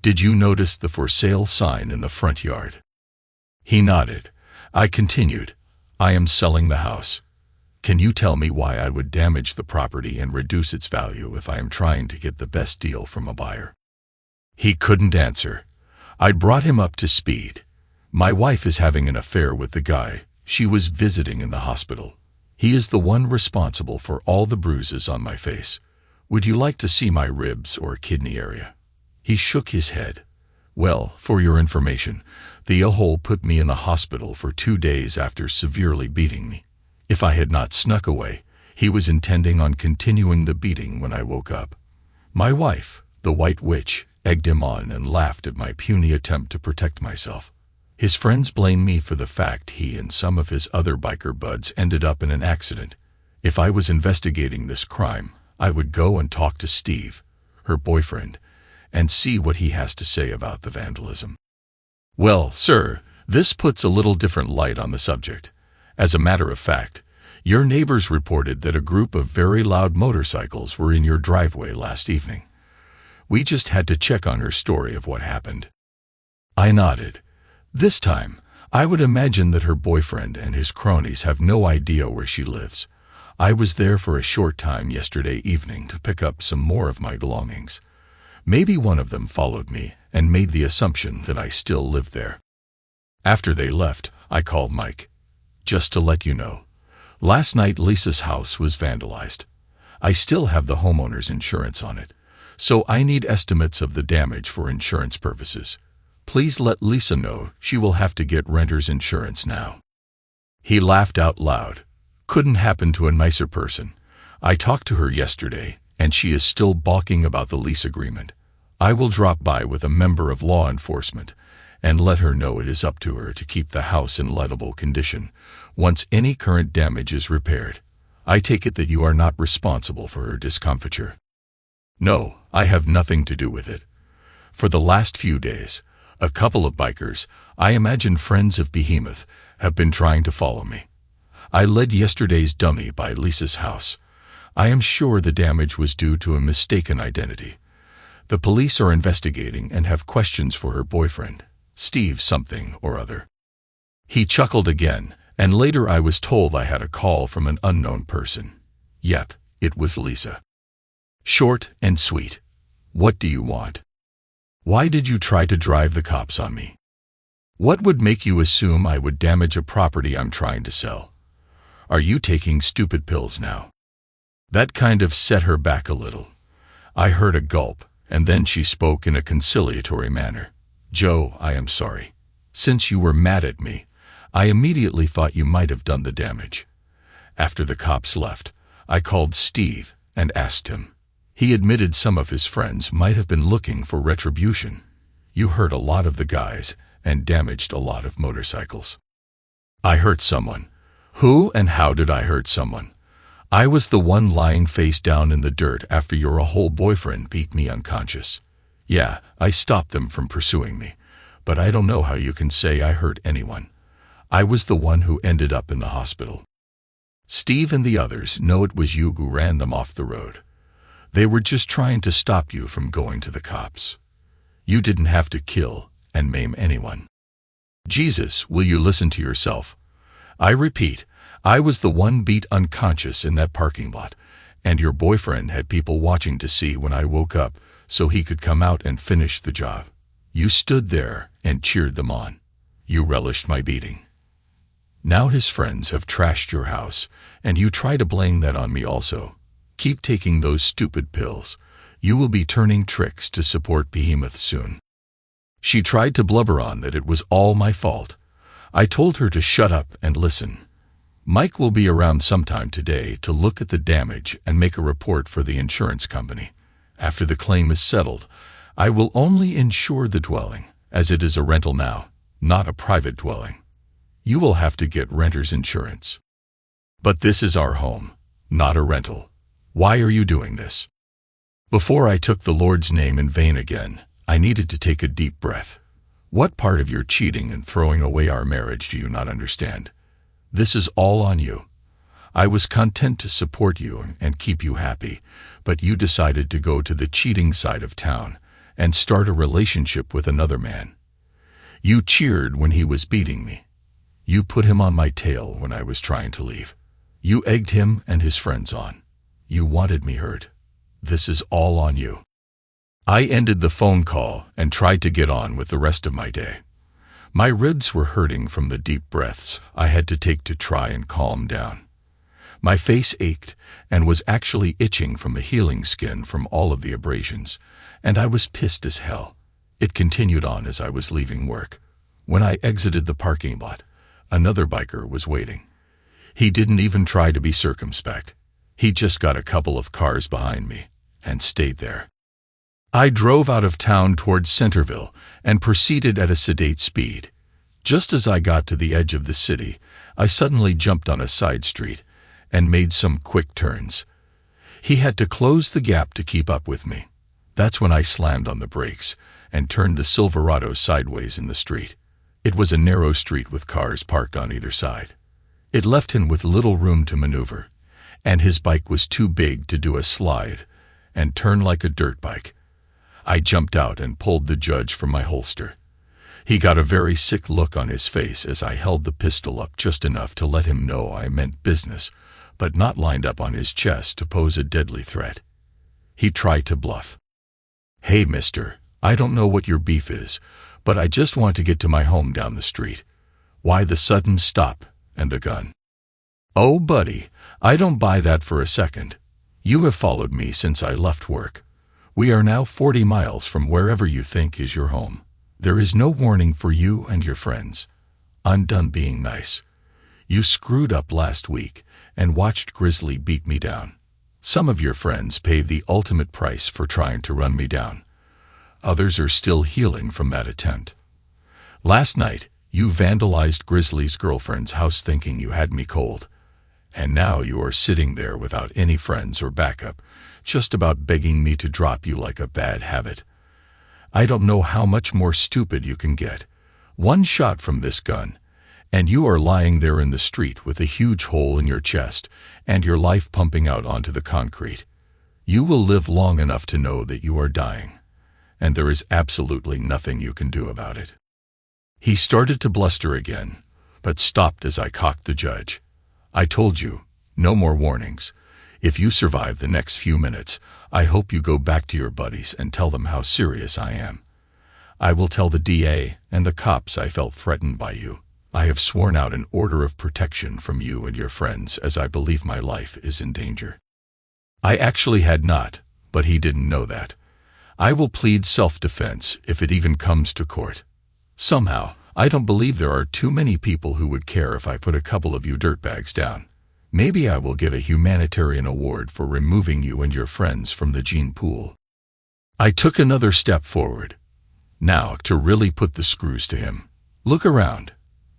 A: Did you notice the for sale sign in the front yard? He nodded. I continued, I am selling the house. Can you tell me why I would damage the property and reduce its value if I am trying to get the best deal from a buyer? He couldn't answer. I brought him up to speed. My wife is having an affair with the guy she was visiting in the hospital. He is the one responsible for all the bruises on my face. Would you like to see my ribs or kidney area? He shook his head. Well, for your information, the a-hole put me in the hospital for 2 days after severely beating me. If I had not snuck away, he was intending on continuing the beating when I woke up. My wife, the White Witch, egged him on and laughed at my puny attempt to protect myself. His friends blame me for the fact he and some of his other biker buds ended up in an accident. If I was investigating this crime, I would go and talk to Steve, her boyfriend, and see what he has to say about the vandalism. Well, sir, This puts a little different light on the subject. As a matter of fact, your neighbors reported that a group of very loud motorcycles were in your driveway last evening. We just had to check on her story of what happened. I nodded. This time, I would imagine that her boyfriend and his cronies have no idea where she lives. I was there for a short time yesterday evening to pick up some more of my belongings. Maybe one of them followed me and made the assumption that I still lived there. After they left, I called Mike. Just to let you know, last night Lisa's house was vandalized. I still have the homeowner's insurance on it, so I need estimates of the damage for insurance purposes. Please let Lisa know she will have to get renter's insurance now. He laughed out loud. Couldn't happen to a nicer person. I talked to her yesterday, and she is still balking about the lease agreement. I will drop by with a member of law enforcement and let her know it is up to her to keep the house in lettable condition once any current damage is repaired. I take it that you are not responsible for her discomfiture. No, I have nothing to do with it. For the last few days, a couple of bikers, I imagine friends of Behemoth, have been trying to follow me. I led yesterday's dummy by Lisa's house. I am sure the damage was due to a mistaken identity. The police are investigating and have questions for her boyfriend, Steve something or other. He chuckled again, and later I was told I had a call from an unknown person. Yep, it was Lisa. Short and sweet. What do you want? Why did you try to drive the cops on me? What would make you assume I would damage a property I'm trying to sell? Are you taking stupid pills now? That kind of set her back a little. I heard a gulp, and then she spoke in a conciliatory manner. Joe, I am sorry. Since you were mad at me, I immediately thought you might have done the damage. After the cops left, I called Steve and asked him. He admitted some of his friends might have been looking for retribution. You hurt a lot of the guys and damaged a lot of motorcycles. I hurt someone. Who and how did I hurt someone? I was the one lying face down in the dirt after your whole boyfriend beat me unconscious. Yeah, I stopped them from pursuing me, but I don't know how you can say I hurt anyone. I was the one who ended up in the hospital. Steve and the others know it was you who ran them off the road. They were just trying to stop you from going to the cops. You didn't have to kill and maim anyone. Jesus, will you listen to yourself? I repeat, I was the one beat unconscious in that parking lot, and your boyfriend had people watching to see when I woke up so he could come out and finish the job. You stood there and cheered them on. You relished my beating. Now his friends have trashed your house, and you try to blame that on me also. Keep taking those stupid pills. You will be turning tricks to support Behemoth soon. She tried to blubber on that it was all my fault. I told her to shut up and listen. Mike will be around sometime today to look at the damage and make a report for the insurance company. After the claim is settled, I will only insure the dwelling, as it is a rental now, not a private dwelling. You will have to get renter's insurance. But this is our home, not a rental. Why are you doing this? Before I took the Lord's name in vain again, I needed to take a deep breath. What part of your cheating and throwing away our marriage do you not understand? This is all on you. I was content to support you and keep you happy, but you decided to go to the cheating side of town and start a relationship with another man. You cheered when he was beating me. You put him on my tail when I was trying to leave. You egged him and his friends on. You wanted me hurt. This is all on you. I ended the phone call and tried to get on with the rest of my day. My ribs were hurting from the deep breaths I had to take to try and calm down. My face ached and was actually itching from the healing skin from all of the abrasions, and I was pissed as hell. It continued on as I was leaving work. When I exited the parking lot, another biker was waiting. He didn't even try to be circumspect. He just got a couple of cars behind me and stayed there. I drove out of town towards Centerville and proceeded at a sedate speed. Just as I got to the edge of the city, I suddenly jumped on a side street and made some quick turns. He had to close the gap to keep up with me. That's when I slammed on the brakes and turned the Silverado sideways in the street. It was a narrow street with cars parked on either side. It left him with little room to maneuver, and his bike was too big to do a slide and turn like a dirt bike. I jumped out and pulled the judge from my holster. He got a very sick look on his face as I held the pistol up just enough to let him know I meant business, but not lined up on his chest to pose a deadly threat. He tried to bluff. "Hey, mister, I don't know what your beef is, but I just want to get to my home down the street. Why the sudden stop and the gun?" "Oh, buddy, I don't buy that for a second. You have followed me since I left work. We are now 40 miles from wherever you think is your home. There is no warning for you and your friends. I'm done being nice. You screwed up last week and watched Grizzly beat me down. Some of your friends paid the ultimate price for trying to run me down. Others are still healing from that attempt. Last night, you vandalized Grizzly's girlfriend's house thinking you had me cold. And now you are sitting there without any friends or backup, just about begging me to drop you like a bad habit. I don't know how much more stupid you can get. One shot from this gun, and you are lying there in the street with a huge hole in your chest and your life pumping out onto the concrete. You will live long enough to know that you are dying, and there is absolutely nothing you can do about it." He started to bluster again, but stopped as I cocked the judge. "I told you, no more warnings. If you survive the next few minutes, I hope you go back to your buddies and tell them how serious I am. I will tell the DA and the cops I felt threatened by you. I have sworn out an order of protection from you and your friends as I believe my life is in danger." I actually had not, but he didn't know that. "I will plead self-defense if it even comes to court. Somehow, I don't believe there are too many people who would care if I put a couple of you dirtbags down. Maybe I will get a humanitarian award for removing you and your friends from the gene pool." I took another step forward. Now, to really put the screws to him. "Look around.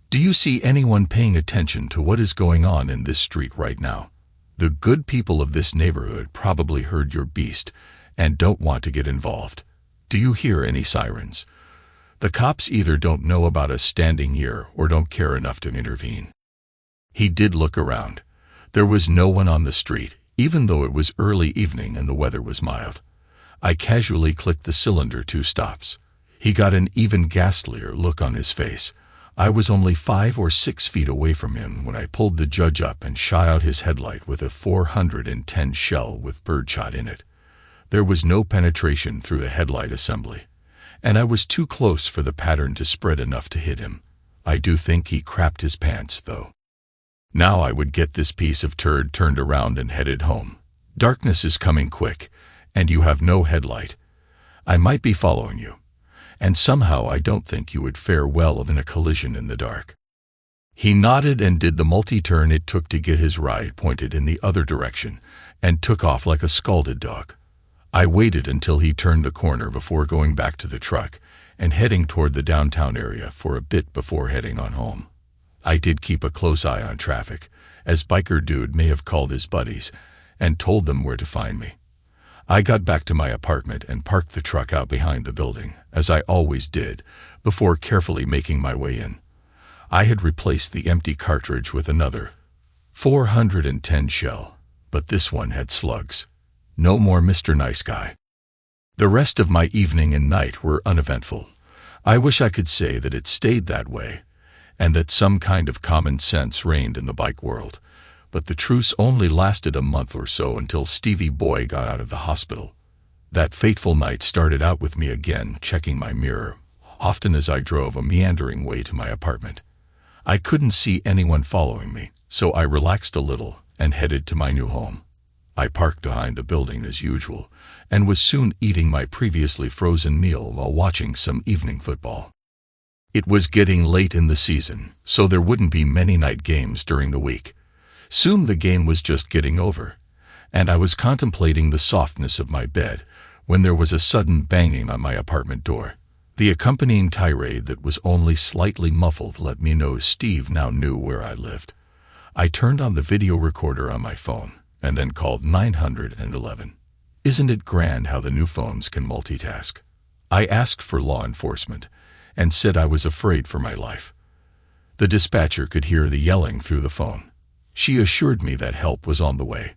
A: Do you see anyone paying attention to what is going on in this street right now? The good people of this neighborhood probably heard your beast and don't want to get involved. Do you hear any sirens? The cops either don't know about us standing here or don't care enough to intervene." He did look around. There was no one on the street, even though it was early evening and the weather was mild. I casually clicked the cylinder 2 stops. He got an even ghastlier look on his face. I was only 5 or 6 feet away from him when I pulled the judge up and shot out his headlight with a 410 shell with birdshot in it. There was no penetration through the headlight assembly, and I was too close for the pattern to spread enough to hit him. I do think he crapped his pants, though. Now I would get this piece of turd turned around and headed home. Darkness is coming quick, and you have no headlight. I might be following you, and somehow I don't think you would fare well in a collision in the dark." He nodded and did the multi-turn it took to get his ride pointed in the other direction, and took off like a scalded dog. I waited until he turned the corner before going back to the truck and heading toward the downtown area for a bit before heading on home. I did keep a close eye on traffic, as Biker Dude may have called his buddies and told them where to find me. I got back to my apartment and parked the truck out behind the building, as I always did, before carefully making my way in. I had replaced the empty cartridge with another 410 shell, but this one had slugs. No more Mr. Nice Guy. The rest of my evening and night were uneventful. I wish I could say that it stayed that way, and that some kind of common sense reigned in the bike world, but the truce only lasted a month or so until Stevie Boy got out of the hospital. That fateful night started out with me again checking my mirror, often as I drove a meandering way to my apartment. I couldn't see anyone following me, so I relaxed a little and headed to my new home. I parked behind the building as usual, and was soon eating my previously frozen meal while watching some evening football. It was getting late in the season, so there wouldn't be many night games during the week. Soon the game was just getting over, and I was contemplating the softness of my bed when there was a sudden banging on my apartment door. The accompanying tirade that was only slightly muffled let me know Steve now knew where I lived. I turned on the video recorder on my phone and then called 911. Isn't it grand how the new phones can multitask? I asked for law enforcement, and said I was afraid for my life. The dispatcher could hear the yelling through the phone. She assured me that help was on the way.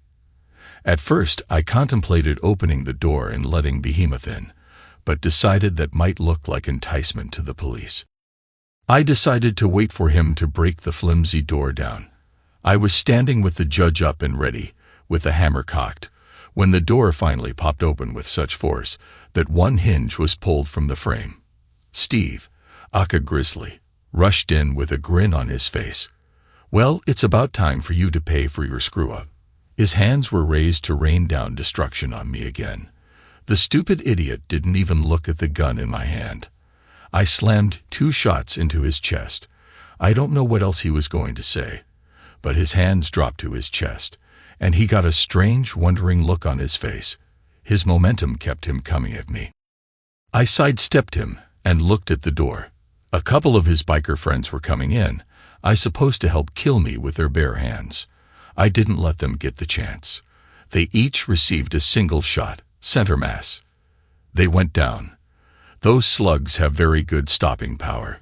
A: At first, I contemplated opening the door and letting Behemoth in, but decided that might look like enticement to the police. I decided to wait for him to break the flimsy door down. I was standing with the judge up and ready, with the hammer cocked, when the door finally popped open with such force that one hinge was pulled from the frame. Steve, aka Grizzly, rushed in with a grin on his face. "Well, it's about time for you to pay for your screw-up." His hands were raised to rain down destruction on me again. The stupid idiot didn't even look at the gun in my hand. I slammed 2 shots into his chest. I don't know what else he was going to say, but his hands dropped to his chest, and he got a strange, wondering look on his face. His momentum kept him coming at me. I sidestepped him and looked at the door. A couple of his biker friends were coming in, I supposed to help kill me with their bare hands. I didn't let them get the chance. They each received a single shot, center mass. They went down. Those slugs have very good stopping power.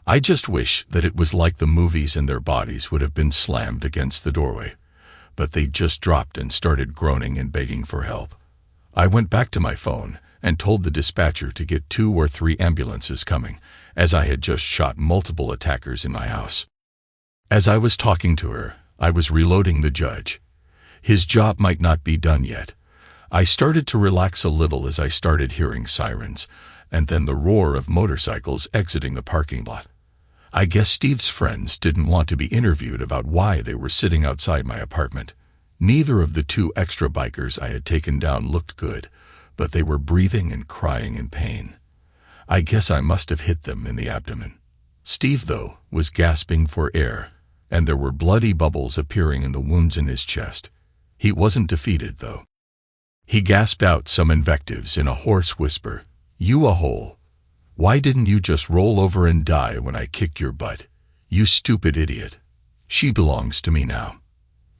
A: I just wish that it was like the movies and their bodies would have been slammed against the doorway. But they just dropped and started groaning and begging for help. I went back to my phone and told the dispatcher to get 2 or 3 ambulances coming, as I had just shot multiple attackers in my house. As I was talking to her, I was reloading the judge. His job might not be done yet. I started to relax a little as I started hearing sirens, and then the roar of motorcycles exiting the parking lot. I guess Steve's friends didn't want to be interviewed about why they were sitting outside my apartment. Neither of the 2 extra bikers I had taken down looked good, but they were breathing and crying in pain. I guess I must have hit them in the abdomen. Steve, though, was gasping for air, and there were bloody bubbles appearing in the wounds in his chest. He wasn't defeated, though. He gasped out some invectives in a hoarse whisper. "You a hole. Why didn't you just roll over and die when I kicked your butt? You stupid idiot. She belongs to me now."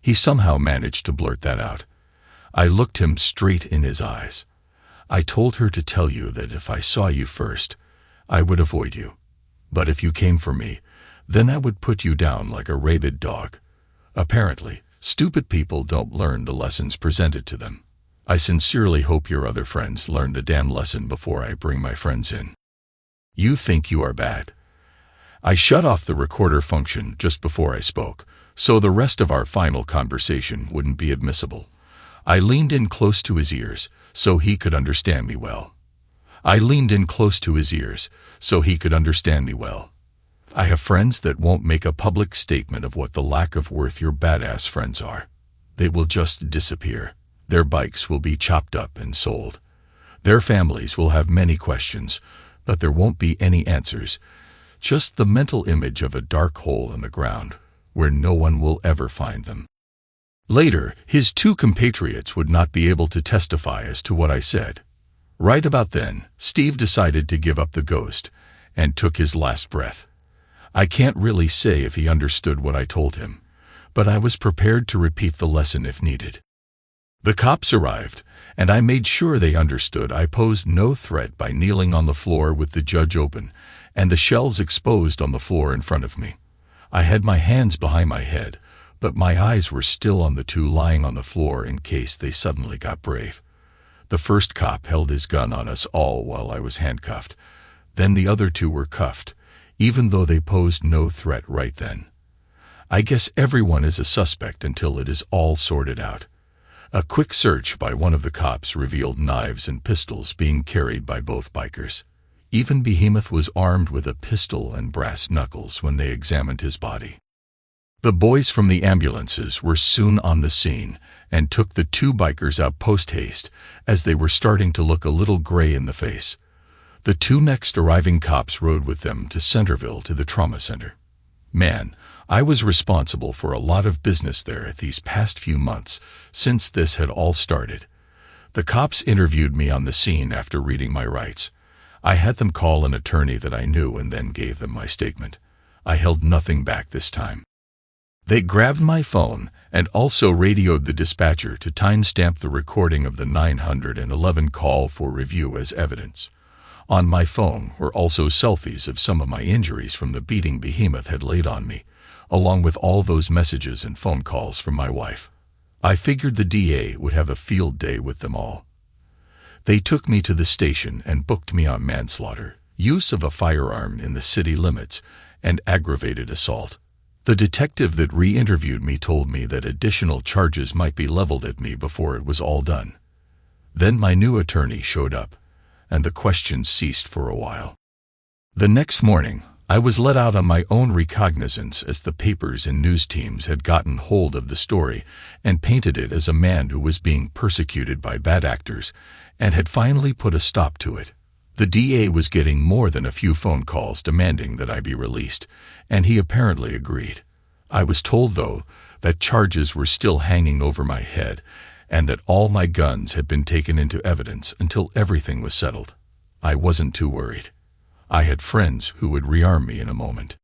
A: He somehow managed to blurt that out. I looked him straight in his eyes. "I told her to tell you that if I saw you first, I would avoid you. But if you came for me, then I would put you down like a rabid dog." Apparently, stupid people don't learn the lessons presented to them. I sincerely hope your other friends learn the damn lesson before I bring my friends in. You think you are bad. I shut off the recorder function just before I spoke, so the rest of our final conversation wouldn't be admissible. I leaned in close to his ears so he could understand me well. I have friends that won't make a public statement of what the lack of worth your badass friends are. They will just disappear. Their bikes will be chopped up and sold. Their families will have many questions, but there won't be any answers. Just the mental image of a dark hole in the ground where no one will ever find them. Later, his 2 compatriots would not be able to testify as to what I said. Right about then, Steve decided to give up the ghost and took his last breath. I can't really say if he understood what I told him, but I was prepared to repeat the lesson if needed. The cops arrived, and I made sure they understood I posed no threat by kneeling on the floor with the judge open and the shells exposed on the floor in front of me. I had my hands behind my head, but my eyes were still on the 2 lying on the floor in case they suddenly got brave. The first cop held his gun on us all while I was handcuffed. Then the other 2 were cuffed, even though they posed no threat right then. I guess everyone is a suspect until it is all sorted out. A quick search by one of the cops revealed knives and pistols being carried by both bikers. Even Behemoth was armed with a pistol and brass knuckles when they examined his body. The boys from the ambulances were soon on the scene and took the 2 bikers out post-haste as they were starting to look a little gray in the face. The 2 next arriving cops rode with them to Centerville to the trauma center. Man, I was responsible for a lot of business there these past few months since this had all started. The cops interviewed me on the scene after reading my rights. I had them call an attorney that I knew and then gave them my statement. I held nothing back this time. They grabbed my phone and also radioed the dispatcher to timestamp the recording of the 911 call for review as evidence. On my phone were also selfies of some of my injuries from the beating behemoth had laid on me, along with all those messages and phone calls from my wife. I figured the DA would have a field day with them all. They took me to the station and booked me on manslaughter, use of a firearm in the city limits, and aggravated assault. The detective that re-interviewed me told me that additional charges might be leveled at me before it was all done. Then my new attorney showed up, and the questions ceased for a while. The next morning, I was let out on my own recognizance as the papers and news teams had gotten hold of the story and painted it as a man who was being persecuted by bad actors and had finally put a stop to it. The DA was getting more than a few phone calls demanding that I be released, and he apparently agreed. I was told, though, that charges were still hanging over my head and that all my guns had been taken into evidence until everything was settled. I wasn't too worried. I had friends who would rearm me in a moment.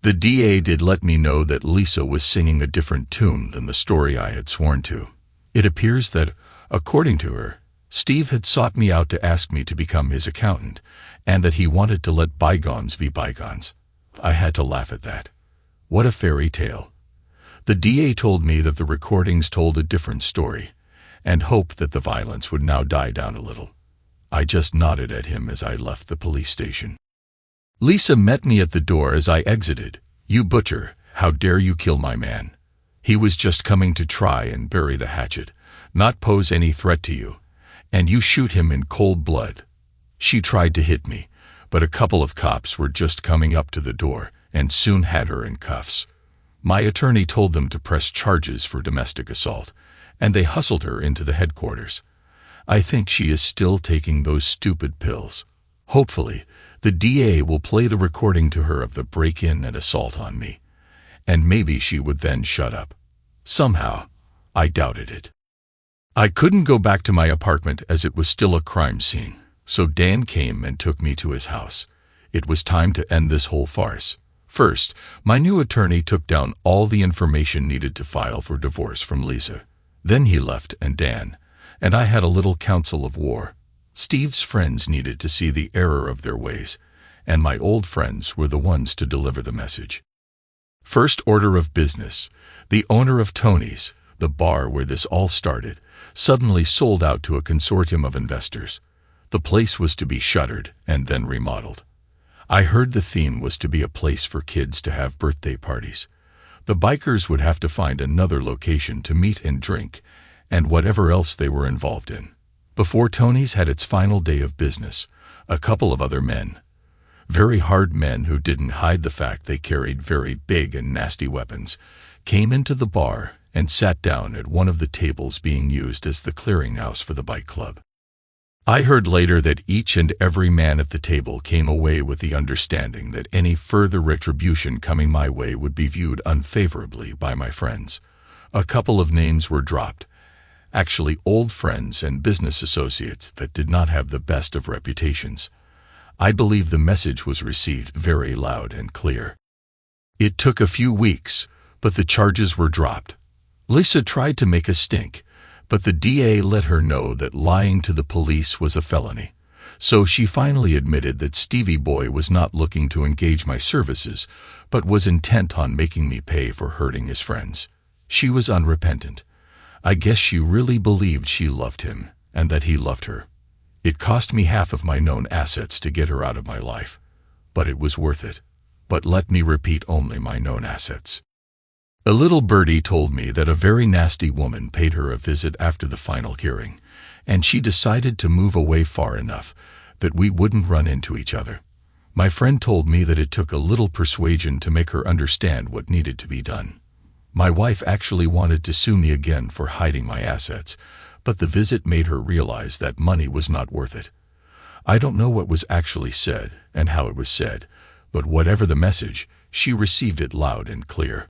A: The DA did let me know that Lisa was singing a different tune than the story I had sworn to. It appears that, according to her, Steve had sought me out to ask me to become his accountant, and that he wanted to let bygones be bygones. I had to laugh at that. What a fairy tale. The DA told me that the recordings told a different story, and hoped that the violence would now die down a little. I just nodded at him as I left the police station. Lisa met me at the door as I exited. "You butcher, how dare you kill my man? He was just coming to try and bury the hatchet, not pose any threat to you, and you shoot him in cold blood." She tried to hit me, but a couple of cops were just coming up to the door and soon had her in cuffs. My attorney told them to press charges for domestic assault, and they hustled her into the headquarters. I think she is still taking those stupid pills. Hopefully, the DA will play the recording to her of the break-in and assault on me, and maybe she would then shut up. Somehow, I doubted it. I couldn't go back to my apartment as it was still a crime scene, so Dan came and took me to his house. It was time to end this whole farce. First, my new attorney took down all the information needed to file for divorce from Lisa. Then he left, and Dan and I had a little council of war. Steve's friends needed to see the error of their ways, and my old friends were the ones to deliver the message. First order of business, the owner of Tony's, the bar where this all started, suddenly sold out to a consortium of investors. The place was to be shuttered and then remodeled. I heard the theme was to be a place for kids to have birthday parties. The bikers would have to find another location to meet and drink, and whatever else they were involved in. Before Tony's had its final day of business, a couple of other men, very hard men who didn't hide the fact they carried very big and nasty weapons, came into the bar and sat down at one of the tables being used as the clearinghouse for the bike club. I heard later that each and every man at the table came away with the understanding that any further retribution coming my way would be viewed unfavorably by my friends. A couple of names were dropped, actually old friends and business associates that did not have the best of reputations. I believe the message was received very loud and clear. It took a few weeks, but the charges were dropped. Lisa tried to make a stink, but the DA let her know that lying to the police was a felony. So she finally admitted that Stevie Boy was not looking to engage my services, but was intent on making me pay for hurting his friends. She was unrepentant. I guess she really believed she loved him, and that he loved her. It cost me half of my known assets to get her out of my life, but it was worth it. But let me repeat, only my known assets. A little birdie told me that a very nasty woman paid her a visit after the final hearing, and she decided to move away far enough that we wouldn't run into each other. My friend told me that it took a little persuasion to make her understand what needed to be done. My wife actually wanted to sue me again for hiding my assets, but the visit made her realize that money was not worth it. I don't know what was actually said and how it was said, but whatever the message, she received it loud and clear.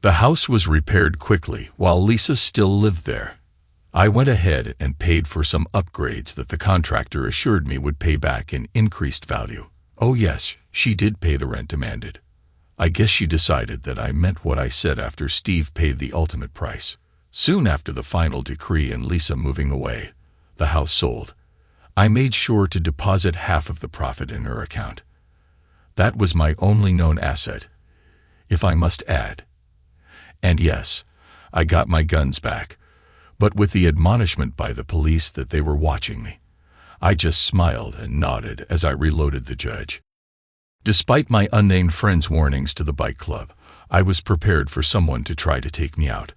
A: The house was repaired quickly while Lisa still lived there. I went ahead and paid for some upgrades that the contractor assured me would pay back in increased value. Oh yes, she did pay the rent demanded. I guess she decided that I meant what I said after Steve paid the ultimate price. Soon after the final decree and Lisa moving away, the house sold. I made sure to deposit half of the profit in her account. That was my only known asset, if I must add. And yes, I got my guns back, but with the admonishment by the police that they were watching me. I just smiled and nodded as I reloaded the judge. Despite my unnamed friend's warnings to the bike club, I was prepared for someone to try to take me out.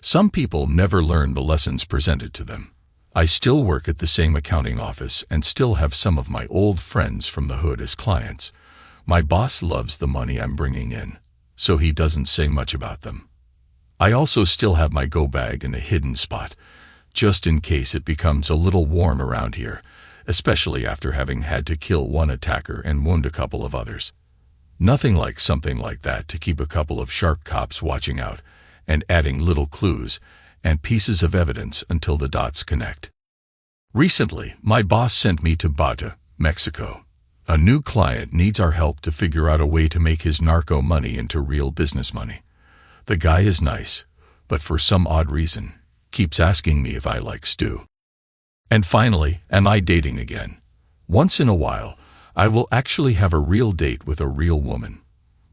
A: Some people never learn the lessons presented to them. I still work at the same accounting office and still have some of my old friends from the hood as clients. My boss loves the money I'm bringing in, so he doesn't say much about them. I also still have my go bag in a hidden spot, just in case it becomes a little warm around here, especially after having had to kill one attacker and wound a couple of others. Nothing like something like that to keep a couple of sharp cops watching out and adding little clues and pieces of evidence until the dots connect. Recently, my boss sent me to Bata, Mexico. A new client needs our help to figure out a way to make his narco money into real business money. The guy is nice, but for some odd reason, keeps asking me if I like stew. And finally, am I dating again? Once in a while, I will actually have a real date with a real woman.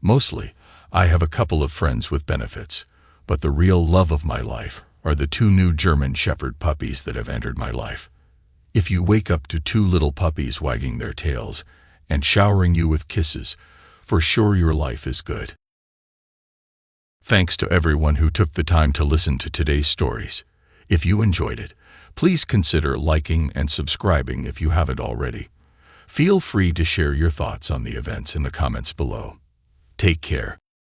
A: Mostly, I have a couple of friends with benefits, but the real love of my life are the 2 new German Shepherd puppies that have entered my life. If you wake up to 2 little puppies wagging their tails and showering you with kisses, for sure your life is good. Thanks to everyone who took the time to listen to today's stories. If you enjoyed it, please consider liking and subscribing if you haven't already. Feel free to share your thoughts on the events in the comments below. Take care.